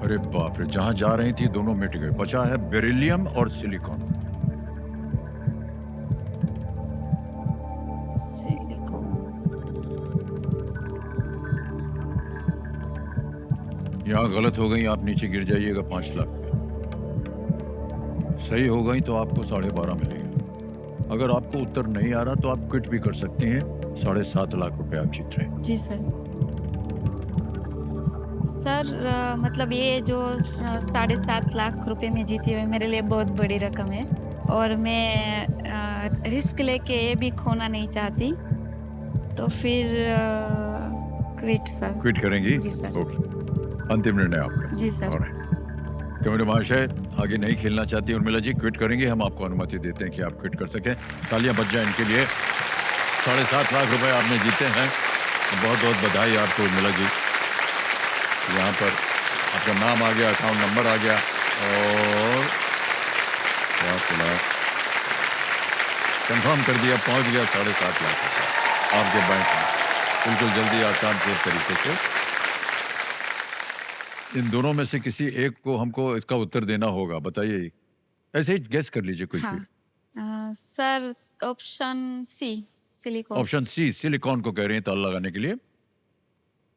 अरे बाप रे, जहां जा रही थी दोनों मिट गए। बचा है बेरिलियम और सिलिकॉन। सिलिकॉन। यहां गलत हो गई, आप नीचे गिर जाइएगा 5 लाख पे। सही हो गई तो आपको 12.5 मिलेगा। अगर आपको उत्तर नहीं आ रहा तो आप क्विट भी कर सकती हैं। 7.5 लाख रुपए आप जीत रहे हैं। जी सर। सर मतलब ये जो 7.5 लाख रुपए में जीती हुई मेरे लिए बहुत बड़ी रकम है और मैं रिस्क लेके ये भी खोना नहीं चाहती, तो फिर क्विट सर। क्विट करेंगी? जी सर। ओके, अंतिम निर्णय आपका। जी सर। कमेटी महाशय आगे नहीं खेलना चाहती उर्मिला जी, क्विट करेंगे, हम आपको अनुमति देते हैं कि आप क्विट कर सकें। तालियां बज जाए इनके लिए। 7.5 लाख रुपए आपने जीते हैं। बहुत बहुत बधाई आपको उर्मिला जी। यहाँ पर आपका नाम आ गया, अकाउंट नंबर आ गया और कंफर्म कर दिया, पहुंच गया 7.5 लाख रुपए आपके बैंक में। बिल्कुल जल्दी, आसान से तरीके से। इन दोनों में से किसी एक को हमको इसका उत्तर देना होगा। बताइए, ऐसे ही गेस कर लीजिए कुछ भी। Sir option C silicon. Option C silicon को कह रहे हैं ताला लगाने के लिए।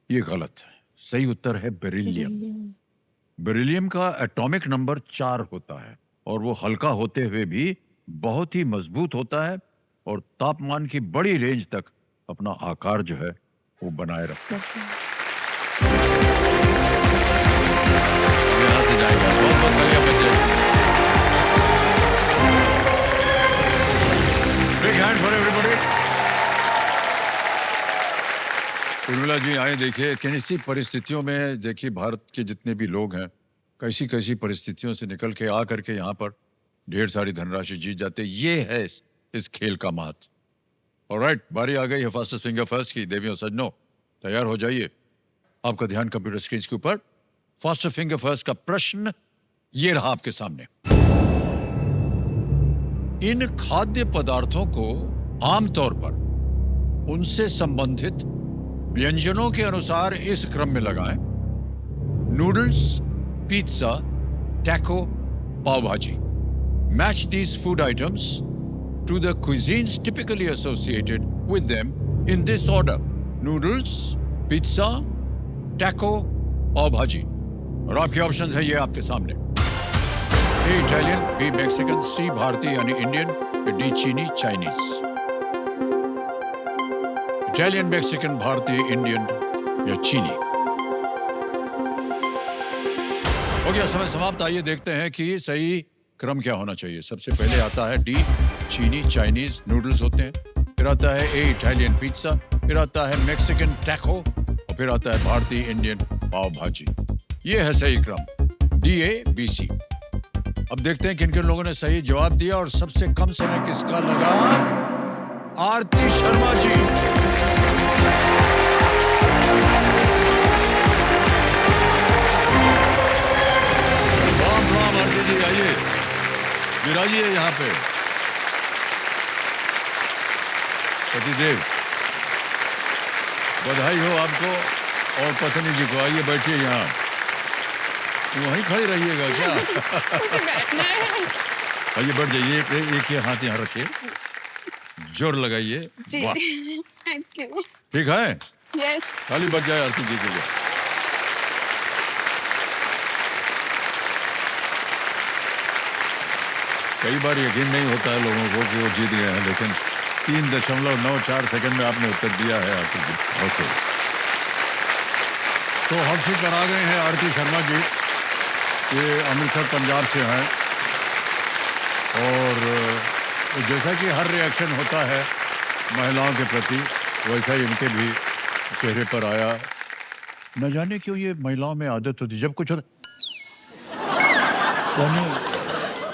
ये गलत है। सही उत्तर है बेरिलियम। बेरिलियम का एटॉमिक नंबर 4 होता है और वो हल्का होते हुए भी बहुत ही मजबूत होता है और तापमान की बड़ी रेंज तक अपना आकार जो है वो बनाए रखता है। यहाँ से जाएगा। बहुत तालियां बज जाएगी। Big hand for everybody. Urmila ji आए, देखिए कैसी परिस्थितियों में, देखिए भारत के जितने भी लोग हैं कैसी कैसी परिस्थितियों से निकल के आ करके यहाँ पर ढेर सारी धनराशि जीत जाते। ये है इस खेल का महत्व। ऑलराइट, बारी आ गई है फास्टेस्ट फिंगर फर्स्ट की। देवियों सज्जनों, तैयार हो जाइए। आपका ध्यान कंप्यूटर स्क्रीन के ऊपर। फास्टेस्ट फिंगर फर्स्ट का प्रश्न ये रहा आपके सामने। इन खाद्य पदार्थों को आमतौर पर उनसे संबंधित व्यंजनों के अनुसार इस क्रम में लगाएं: noodles, pizza, taco, pav bhaji. Match these food items to the cuisines typically associated with them in this order: noodles, pizza, taco, pav bhaji. और आपके ऑप्शंस है ये आपके सामने। A Italian, B Mexican, C भारतीय यानी इंडियन, डी चीनी चाइनीज। इटालियन, मैक्सिकन, भारतीय, इंडियन या चीनी। हो गया समय समाप्त। आइए देखते हैं कि सही क्रम क्या होना चाहिए। सबसे पहले आता है डी चीनी चाइनीज नूडल्स होते हैं, फिर आता है ए इटालियन पिज्जा, फिर आता है मैक्सिकन टैको और फिर आता है भारतीय इंडियन पाव भाजी। ये है सही क्रम, डी ए बी सी। अब देखते हैं किन किन लोगों ने सही जवाब दिया और सबसे कम समय किसका लगा। आरती शर्मा जी। राम आरती जी, आइए विराजिए यहाँ पे। पतिदेव, बधाई हो आपको और पत्नी जी को। आइए बैठिए यहाँ। वहीं खड़े रहिएगा क्या? मुझे बैठना है। आइए बैठ जाइए। एक ये हाथ यहाँ रखिए। जोर लगाइए। जी वाह, थैंक यू। ठीक है, यस ताली बज जाए आरती जी के लिए। कई बार यकीन नहीं होता है लोगों को कि वो जीत गए हैं, लेकिन 3.94 सेकंड में आपने उत्तर दिया है आरती जी। ओके, तो हॉट सीट पर आ गए हैं आरती शर्मा जी। ये अमृतसर पंजाब से हैं और जैसा कि हर रिएक्शन होता है महिलाओं के प्रति, वैसा ही इनके भी चेहरे पर आया। न जाने क्यों ये महिलाओं में आदत होती, जब कुछ होता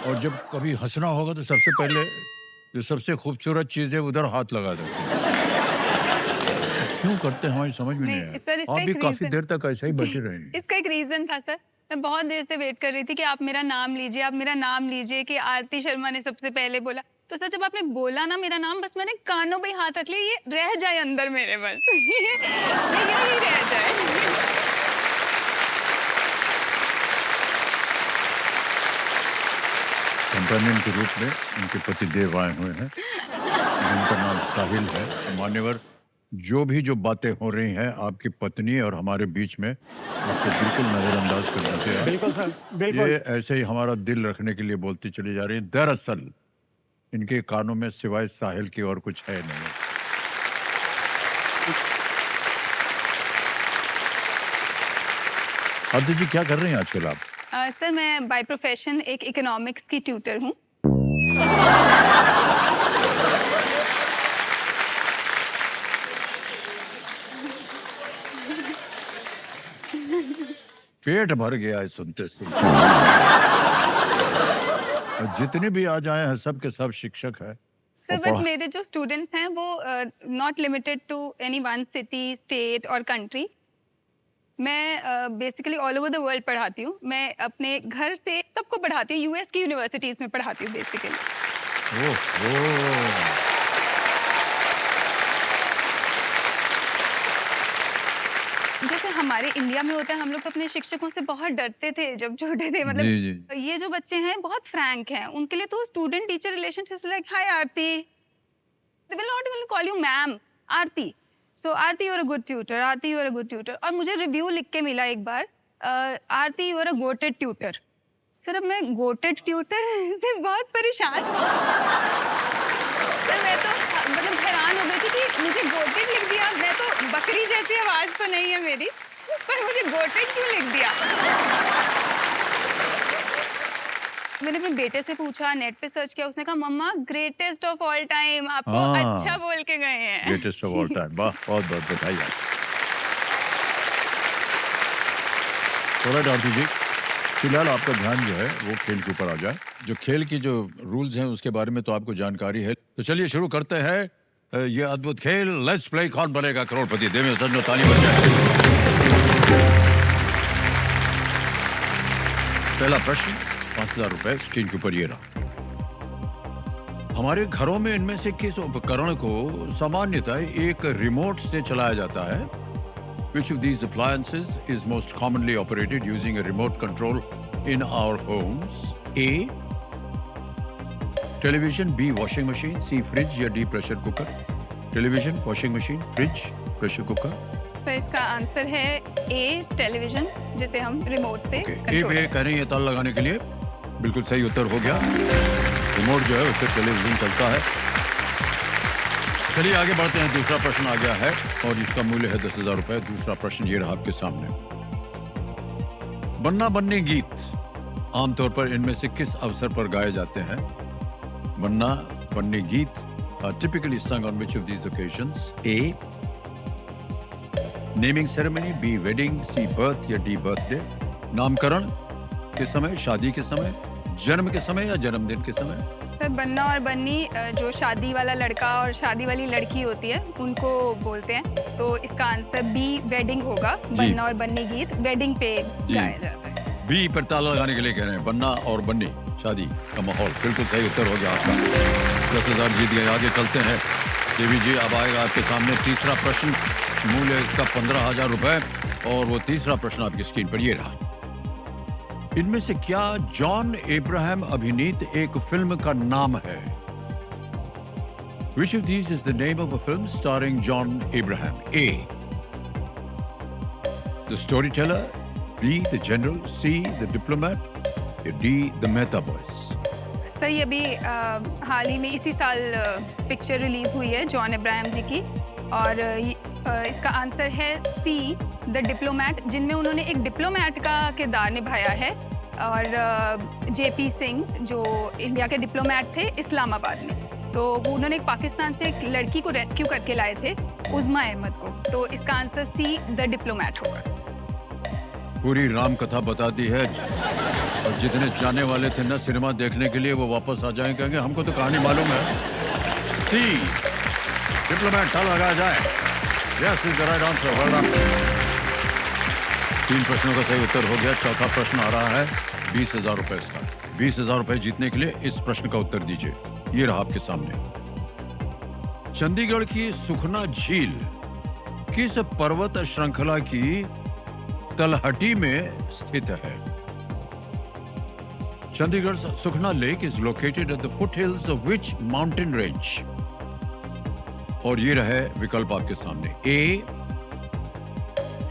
और जब कभी हंसना होगा तो सबसे पहले जो सबसे खूबसूरत चीज है उधर हाथ लगा देते हैं। क्यों करते हैं हमारी समझ में नहीं नहीं, आया। सर, इसका आप भी एक काफी reason- देर तक ऐसा ही बैठे रहे। इसका एक रीजन था सर। मैं बहुत देर से वेट कर रही थी कि आप मेरा नाम लीजिए, आप मेरा नाम लीजिए, कि आरती शर्मा ने सबसे पहले बोला। तो सर जब आपने बोला ना मेरा नाम, बस मैंने कानों पे ही हाथ रख लिया, ये रह जाए अंदर मेरे, बस ये यही रह जाए। कंपेनियन के रूप में उनके पति देव आए हुए हैं जिनका नाम साहिल है। मान्यवर, जो बातें हो रही हैं आपकी पत्नी और हमारे बीच में, आपको बिल्कुल नजरअंदाज करना चाहिए। बिल्कुल सर, बिल्कुल। ये ऐसे ही हमारा दिल रखने के लिए बोलती चली जा रही है। दरअसल इनके कानों में सिवाय साहिल की और कुछ है नहीं। आरती जी, क्या कर रही हैं आजकल आप? सर मैं बाय प्रोफेशन एक इकोनॉमिक्स की ट्यूटर हूँ। पेट भर गया है सुनते सुनते। जितने भी आ जाए हैं सब के सब शिक्षक है। सर और बट पढ़ा- मेरे जो स्टूडेंट्स हैं वो not limited to any one city, state और कंट्री। मैं basically all over the world पढ़ाती हूँ। मैं अपने घर से सबको पढ़ाती हूँ, यूएस की यूनिवर्सिटीज़ में पढ़ाती हूँ बेसिकली। ओह, जैसे हमारे इंडिया में होता है, हम लोग तो अपने शिक्षकों से बहुत डरते थे जब छोटे थे। जी, मतलब ये जो बच्चे हैं बहुत फ्रैंक हैं, उनके लिए तो student teacher relationship like hi Aarti, they will not even call you ma'am, Aarti. So Aarti you are a good tutor, Aarti you are a good tutor. और मुझे रिव्यू लिख के मिला एक बार, Aarti you are a goated tutor. Sir अब मैं गोटेड ट्यूटर से बहुत परेशान। सर मैं तो मतलब हैरान हो गई थी कि मुझे गोटेड लिख दिया। मैं तो बकरी जैसी आवाज तो नहीं है मेरी, पर मुझे गोटेड क्यों लिख दिया। मैंने अपने बेटे से पूछा, नेट पे सर्च किया, उसने कहा मम्मा ग्रेटेस्ट ऑफ ऑल टाइम, आपको हाँ। अच्छा बोल के गए हैं। Greatest of all time. वाह, बहुत बहुत बधाई आप। ऑलराइट आरती जी, फिलहाल आपका ध्यान जो है वो खेल के ऊपर आ जाए। जो खेल की जो रूल्स हैं उसके बारे में तो आपको जानकारी है, तो चलिए शुरू करते हैं ये अद्भुत खेल। लेट्स प्ले कौन बनेगा करोड़पति। देवें सर ताली बज जाए। पहला प्रश्न 5,000 रुपए स्क्रीन के ऊपर ये रहा। हमारे घरों में इनमें से किस उपकरण को सामान्यतः एक रिमोट से चलाया जाता है? Which of these appliances is most commonly operated using a remote control in our homes? A. Television, B. Washing machine, C. Fridge या D. Pressure cooker? Television, washing machine, fridge, pressure cooker? Sir इसका answer है ए, television, जिसे हम remote से Okay. A control पे कह रही है ताल लगाने के लिए। बिल्कुल सही उत्तर हो गया। रिमोट जो है उससे टेलीविजन चलता है। चलिए आगे बढ़ते हैं। दूसरा प्रश्न आ गया है और इसका मूल्य है 10,000 रुपए। दूसरा प्रश्न ये रहा आपके सामने। बन्ना बन्नी गीत आमतौर पर इनमें से किस अवसर पर गाए जाते हैं? बन्ना बन्नी गीत are typically sung on which of these occasions? A. Naming ceremony, B. Wedding, C. Birth या D. बर्थडे? नामकरण के समय, शादी के समय, जन्म के समय या जन्मदिन के समय? सर बन्ना और बन्नी जो शादी वाला लड़का और शादी वाली लड़की होती है उनको बोलते हैं। तो इसका आंसर बी, वेडिंग होगा। बन्ना और बन्नी गीत वेडिंग पे गाया जाता है। बी पर ताला लगाने के लिए कह रहे हैं। बन्ना और बन्नी, शादी का माहौल। बिल्कुल सही उत्तर हो गया आपका। 10,000 जीत गए। आगे चलते हैं। देवी जी, अब आएगा आपके सामने तीसरा प्रश्न। मूल्य इसका 15,000 रुपए और वो तीसरा प्रश्न आपकी स्क्रीन पर ये रहा। इनमें से क्या जॉन एब्राहम अभिनीत एक फिल्म का नाम है? Which of these is the name of a film starring John Abraham? A. The Storyteller, B. The General, C. The Diplomat, या D. The Mehta Boys? Sir ये अभी हाल ही में इसी साल पिक्चर रिलीज हुई है जॉन अब्राहम जी की, और इसका आंसर है सी, द डिप्लोमैट, जिनमें उन्होंने एक डिप्लोमैट का किरदार निभाया है। और जेपी सिंह जो इंडिया के डिप्लोमैट थे इस्लामाबाद में, तो वो उन्होंने एक पाकिस्तान से एक लड़की को रेस्क्यू करके लाए थे, उज़मा अहमद को। तो इसका आंसर सी, द डिप्लोमैट होगा। पूरी राम कथा बता दी है, और जितने जाने वाले थे ना सिनेमा देखने के लिए वो वापस आ जाएं, कहेंगे हमको तो कहानी मालूम है। सी, डिप्लोमैट, था लगाया जाए। Yes is the right answer, well done. 3 प्रश्नों का सही उत्तर हो गया। चौथा प्रश्न आ रहा है 20,000 रुपए का। 20,000 रुपए जीतने के लिए इस प्रश्न का उत्तर दीजिए। ये रहा आपके सामने। चंडीगढ़ की सुखना झील किस पर्वत श्रृंखला की तलहटी में स्थित है? Chandigarh Sukhna lake is located at the foothills of which mountain range? और ये रहे विकल्प आपके सामने। A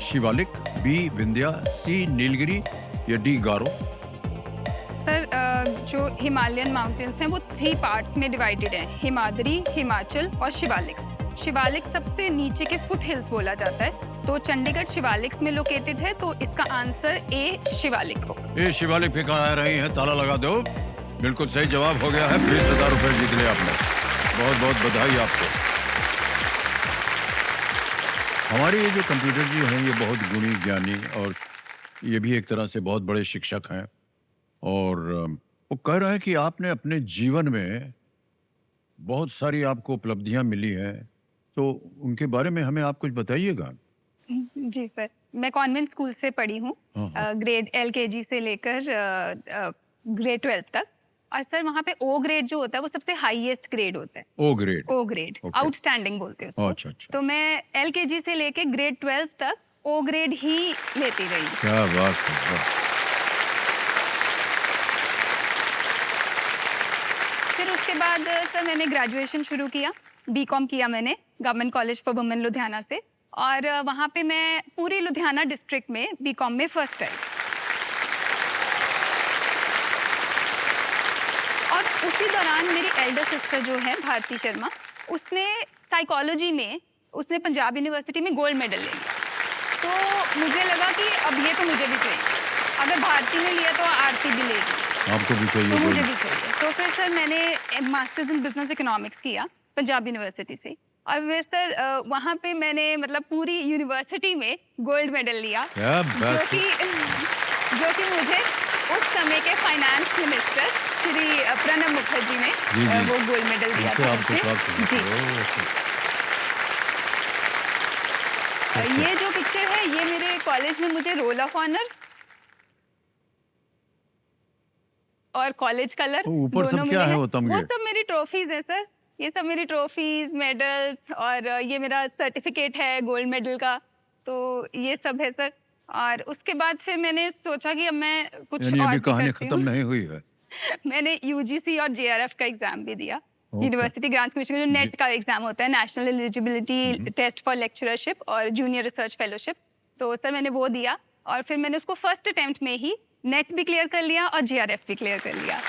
Shivalik, B Vindhya, C Nilgiri, या डी गारो? सर जो हिमालयन माउंटेन्स हैं वो 3 पार्ट्स में डिवाइडेड हैं, हिमाद्री, हिमाचल और शिवालिक्स। शिवालिक्स सबसे नीचे के फुट हिल्स बोला जाता है, तो चंडीगढ़ शिवालिक्स में लोकेटेड है, तो इसका आंसर ए शिवालिक होगा। ए शिवालिक पे कहा रही है, ताला लगा दो। बिल्कुल सही जवाब हो गया है। 20,000 रुपए जीत लिया आपने। बहुत बहुत बधाई आपको। हमारे ये जो कंप्यूटर जी हैं ये बहुत गुणी ज्ञानी, और ये भी एक तरह से बहुत बड़े शिक्षक हैं, और वो कह रहा है कि आपने अपने जीवन में बहुत सारी आपको उपलब्धियां मिली हैं, तो उनके बारे में हमें आप कुछ बताइएगा। जी सर, मैं कॉन्वेंट स्कूल से पढ़ी हूँ, ग्रेड LKG से लेकर ग्रेड 12 तक। और सर वहाँ पे ओ ग्रेड जो होता है वो सबसे हाईएस्ट ग्रेड होता है। O grade? O grade, outstanding बोलते हैं उसको। अच्छा अच्छा। तो मैं LKG से लेके ग्रेड 12 तक ओ ग्रेड ही लेती रही। क्या बात है। फिर उसके बाद सर मैंने ग्रेजुएशन शुरू किया, BCom किया मैंने government college for women Ludhiana से, और वहाँ पे मैं पूरी लुधियाना डिस्ट्रिक्ट में BCom में फर्स्ट आई। और उसी दौरान मेरी एल्डर सिस्टर जो है भारती शर्मा, उसने साइकोलॉजी में उसने पंजाब यूनिवर्सिटी में गोल्ड मेडल ले लिया। तो मुझे लगा कि अब ये तो मुझे भी चाहिए, अगर भारती ने लिया तो आरती भी लेगी, आपको भी चाहिए तो मुझे भी चाहिए। तो फिर सर मैंने मास्टर्स इन बिजनेस इकोनॉमिक्स किया पंजाब यूनिवर्सिटी से, और फिर सर वहाँ पे मैंने मतलब पूरी यूनिवर्सिटी में गोल्ड मेडल लिया, जो कि मुझे उस समय के फाइनेंस मिनिस्टर श्री प्रणब मुखर्जी ने वो गोल्ड मेडल दिया था मुझे। जी। ये जो पिक्चर है ये मेरे कॉलेज में मुझे रोल ऑफ ऑनर और कॉलेज कलर ऊपर सब क्या है? वो सब मेरी ट्रॉफीज है सर, ये सब मेरी ट्रॉफीज, मेडल्स, और ये मेरा सर्टिफिकेट है गोल्ड मेडल का, तो ये सब है सर। और उसके बाद फिर मैंने सोचा कि अब मैं कुछ और अभी कहानी खत्म नहीं हुई है। मैंने UGC और JRF का एग्जाम भी दिया, यूनिवर्सिटी ग्रांट्स कमीशन जो नेट का एग्जाम होता है, national eligibility test for lectureship और जूनियर रिसर्च फेलोशिप। तो सर मैंने वो दिया, और फिर मैंने उसको फर्स्ट अटेम्प्ट में ही नेट भी क्लियर कर लिया और JRF भी क्लियर कर लिया।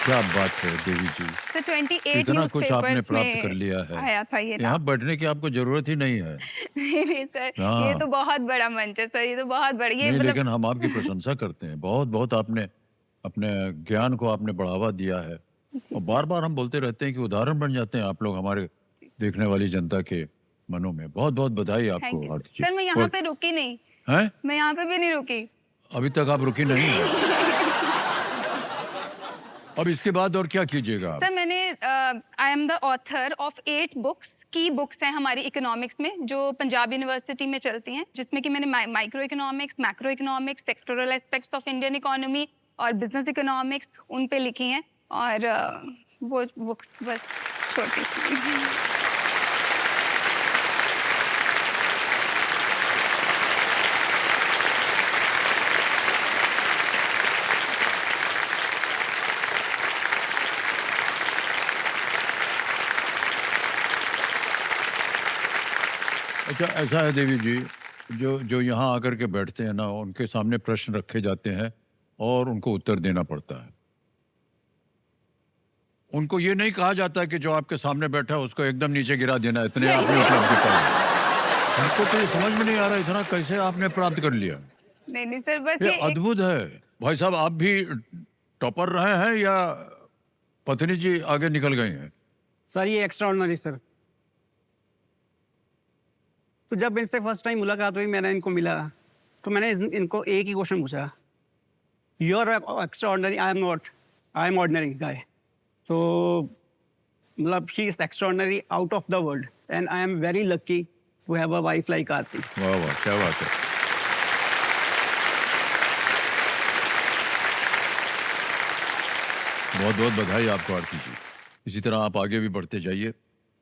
क्या बात है देवी जी। सर 28 इतना कुछ आपने न्यूज़पेपर्स प्राप्त कर लिया है, आया था ये यहाँ बैठने की आपको जरूरत ही नहीं है। नहीं सर, ये तो बहुत बड़ा मंच है सर, ये तो बहुत बड़ा, ये नहीं, लेकिन हम आपकी प्रशंसा करते हैं। बहुत बहुत आपने अपने ज्ञान को आपने बढ़ावा दिया है, और बार बार हम बोलते रहते हैं कि उदाहरण बन जाते हैं आप लोग हमारे देखने वाली जनता के मनों में। बहुत बहुत बधाई आपको आरती जी। सर मैं यहाँ पे रुकी नहीं हैं? मैं यहाँ पे भी नहीं रुकी, अभी तक आप रुकी नहीं है। अब इसके बाद और क्या कीजिएगा? सर मैंने I am the author of 8 books, की बुक्स हैं हमारी इकोनॉमिक्स में जो पंजाब यूनिवर्सिटी में चलती हैं, जिसमें कि मैंने micro economics, macro economics, sectoral aspects of Indian economy और बिजनेस इकोनॉमिक्स उन पे लिखी हैं, और वो बुक्स बस छोटी सी। अच्छा, ऐसा है देवी जी, जो जो यहाँ आकर के बैठते हैं ना, उनके सामने प्रश्न रखे जाते हैं और उनको उत्तर देना पड़ता है। उनको ये नहीं कहा जाता कि जो आपके सामने बैठा है उसको एकदम नीचे गिरा देना, इतने आपने उपलब्धि पाई। हमको तो ये समझ में नहीं आ रहा इतना कैसे आपने प्राप्त कर लिया। नहीं नहीं सर, बस ये ये एक अद्भुत है। भाई साहब, आप भी टॉपर रहे हैं या पत्नी जी आगे निकल गई हैं? सर ये एक्स्ट्रा ऑर्डिनरी सर। तो जब इनसे फर्स्ट टाइम मुलाकात हुई, मैंने इनको मिला, तो मैंने इनको एक ही क्वेश्चन पूछा, you are extraordinary, I am not, I am ordinary guy. तो मतलब she is extraordinary out of the world and I am very lucky to have a wife like Aarti. वाह वाह, क्या बात है। बहुत बहुत बधाई आपको आरती जी। इसी तरह आप आगे भी बढ़ते जाइए।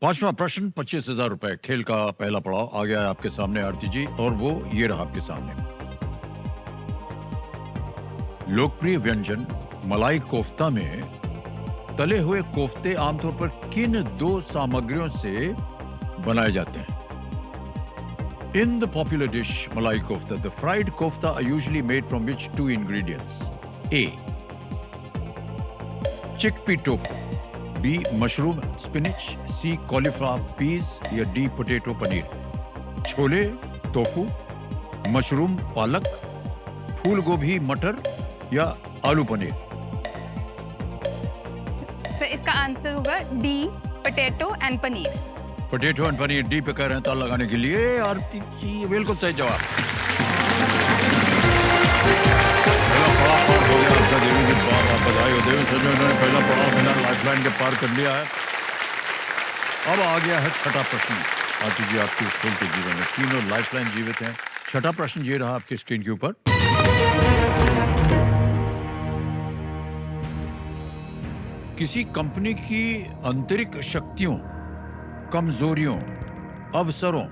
पांचवा प्रश्न, 25,000 रुपए, खेल का पहला पड़ाव आ गया है आपके सामने आरती जी, और वो ये रहा आपके सामने। लोकप्रिय व्यंजन मलाई कोफ्ता में तले हुए कोफ्ते आमतौर पर किन दो सामग्रियों से बनाए जाते हैं? In the popular dish malai kofta, the fried kofta are usually made from which two ingredients? A. Chickpea tofu. B. Mushroom spinach. C. Cauliflower peas या D. Potato paneer. Chole tofu, mushroom पालक, फूल गोभी मटर या आलू पनीर। सर इसका answer होगा D, potato and paneer. Potato and paneer D पे कह रहे हैं ताल लगाने के लिए। आरती जी बिल्कुल सही जवाब। पहला पड़ाव पार हो गया आपका देवी जी, बहुत बधाई हो देवी सजो, इन्होंने पहला पड़ाव बिना लाइफलाइन के पार कर लिया है। अब आ गया है छठा प्रश्न। आरती जी, आपके स्कूल के जीवन में तीनों लाइफलाइन जीवित हैं। छठा प्रश्न ये रहा आपकी स्क्रीन के ऊपर। किसी कंपनी की आंतरिक शक्तियों, कमजोरियों, अवसरों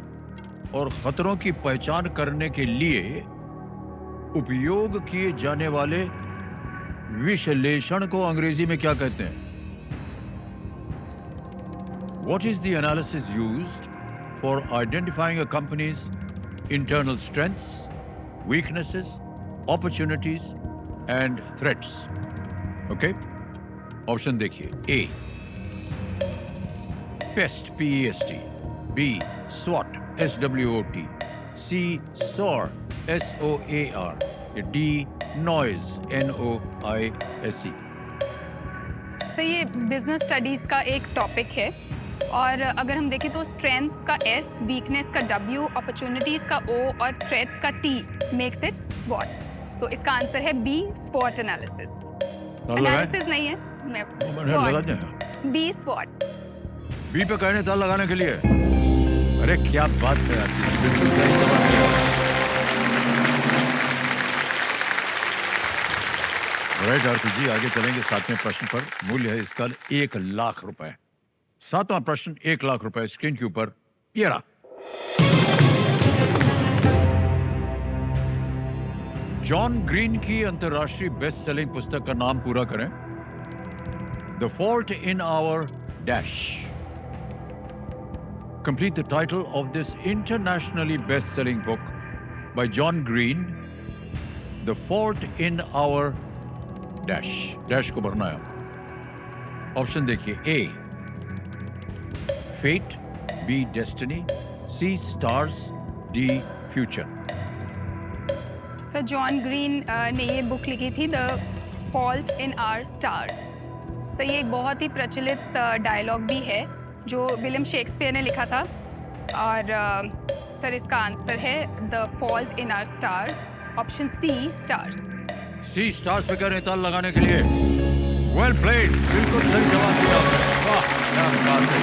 और खतरों की पहचान करने के लिए उपयोग किए जाने वाले विश्लेषण को अंग्रेजी में क्या कहते हैं? What is the analysis used for identifying a company's internal strengths, weaknesses, opportunities and threats? Okay? Option देखिए। A. PEST, P-E-S-T. B. SWOT, S-W-O-T. C. SOAR, S-O-A-R. D. NOISE, N-O-I-S-E. Sir ये बिजनेस स्टडीज का एक topic है, और अगर हम देखें तो स्ट्रेंथ्स का S, वीकनेस का W, अपॉर्चुनिटीज का O और थ्रेट्स का T मेक्स इट SWOT। तो इसका आंसर है B, SWOT एनालिसिस। एनालिसिस नहीं है, लगा दें। B, SWOT। बी पे कहने ताल लगाने के लिए। अरे क्या बात है आपकी, बिल्कुल सही जवाब दिया। राइट आरती जी, आगे चलेंगे सातवें प्रश्न पर। मूल्य है इसका 1 लाख रुपए। सातवां प्रश्न 1 लाख रुपए स्क्रीन के ऊपर ये रहा। जॉन ग्रीन की अंतर्राष्ट्रीय बेस्ट सेलिंग पुस्तक का नाम पूरा करें। The fault in our dash. Complete the title of this internationally best-selling book by John Green, The Fault in Our Dash. Dash को भरना है आपको। ऑप्शन देखिए। A. Fate, B. Destiny, C. Stars, D. Future. Sir John Green ने ये book लिखी थी, the fault in our stars. Sir ये एक बहुत ही प्रचलित डायलॉग भी है जो विलियम शेक्सपियर ने लिखा था, और सर इसका आंसर है the fault in our stars, option C, stars. C. Stars पे कह रहे हैं ताल लगाने के लिए। Well played, बिल्कुल सही जवाब दिया आपने। वाह, क्या बात है।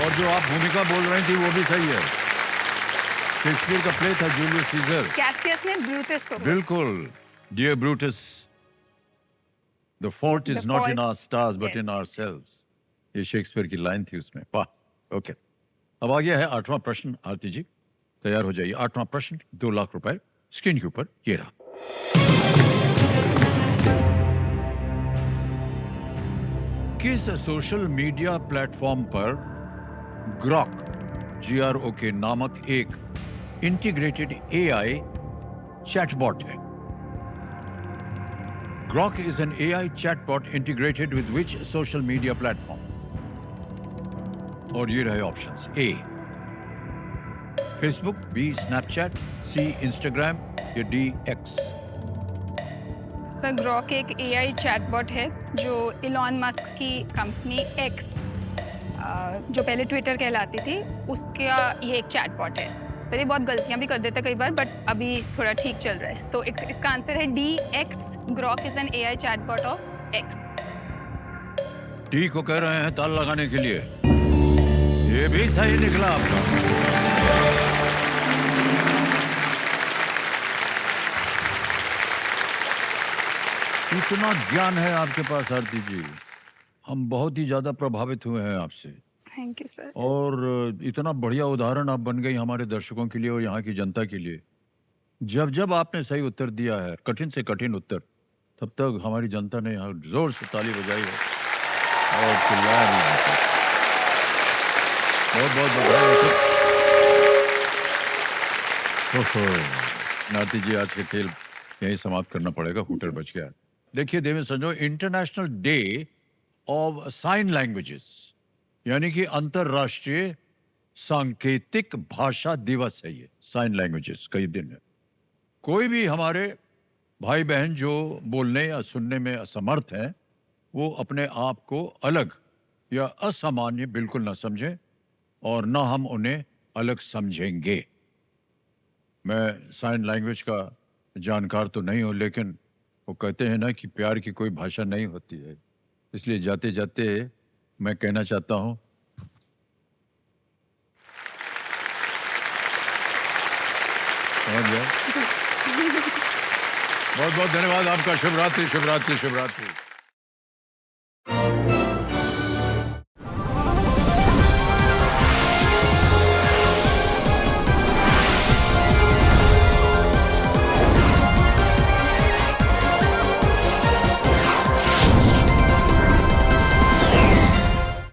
और जो आप भूमिका बोल रही थी वो भी सही है। शेक्सपियर का प्ले था जूलियस सीजर। कैसियस ने ब्रूटस को। बिल्कुल। Dear Brutus, the fault is The not in fault- our stars but Yes. In ourselves. ये शेक्सपियर की लाइन थी उसमें। वाह, ओके। अब आ गया है आठवां प्रश्न। आरती जी तैयार हो जाइए। आठवां प्रश्न 2 लाख रुपए स्क्रीन के ऊपर ये रहा। किस सोशल मीडिया प्लेटफॉर्म पर ग्रॉक GROK नामक एक इंटीग्रेटेड AI चैटबॉट है। Grok is an AI chatbot integrated with which social media platform? और ये रहे options. A Facebook, B Snapchat, C Instagram या D X। सर ग्रॉक एक एआई चैटबॉट है जो इलॉन मस्क की कंपनी एक्स, जो पहले ट्विटर कहलाती थी, उसका ये एक चैटबॉट है। सर ये बहुत गलतियां भी कर देता है कई बार, बट अभी थोड़ा ठीक चल रहा है। तो इसका आंसर है D x. Grok is an AI chatbot of x. D को कह रहे हैं ताल लगाने के लिए। ये भी सही निकला आपका। इतना ज्ञान है आपके पास आरती जी, हम बहुत ही ज्यादा प्रभावित हुए हैं आपसे। Thank you sir. और इतना बढ़िया उदाहरण आप बन गई हमारे दर्शकों के लिए और यहाँ की जनता के लिए। जब जब आपने सही उत्तर दिया है, कठिन से कठिन उत्तर, तब तक हमारी जनता ने यहाँ जोर से ताली बजाई है और चिल्लाया भी है। बहुत बहुत बधाई। नाती जी, आज का खेल यही समाप्त करना पड़ेगा, हुटर बच गया। देखिए देवेंद्र संजो, international day of sine languages यानी कि अंतरराष्ट्रीय सांकेतिक भाषा दिवस है ये। साइन लैंग्वेजेस कई दिन है। कोई भी हमारे भाई बहन जो बोलने या सुनने में असमर्थ हैं, वो अपने आप को अलग या असामान्य बिल्कुल ना समझें और ना हम उन्हें अलग समझेंगे। मैं साइन लैंग्वेज का जानकार तो नहीं हूँ, लेकिन वो कहते हैं ना कि प्यार की कोई भाषा नहीं होती है। इसलिए जाते जाते मैं कहना चाहता हूँ, समझ गए? बहुत बहुत धन्यवाद आपका। शुभ रात्रि, शुभ रात्रि, शुभ रात्रि।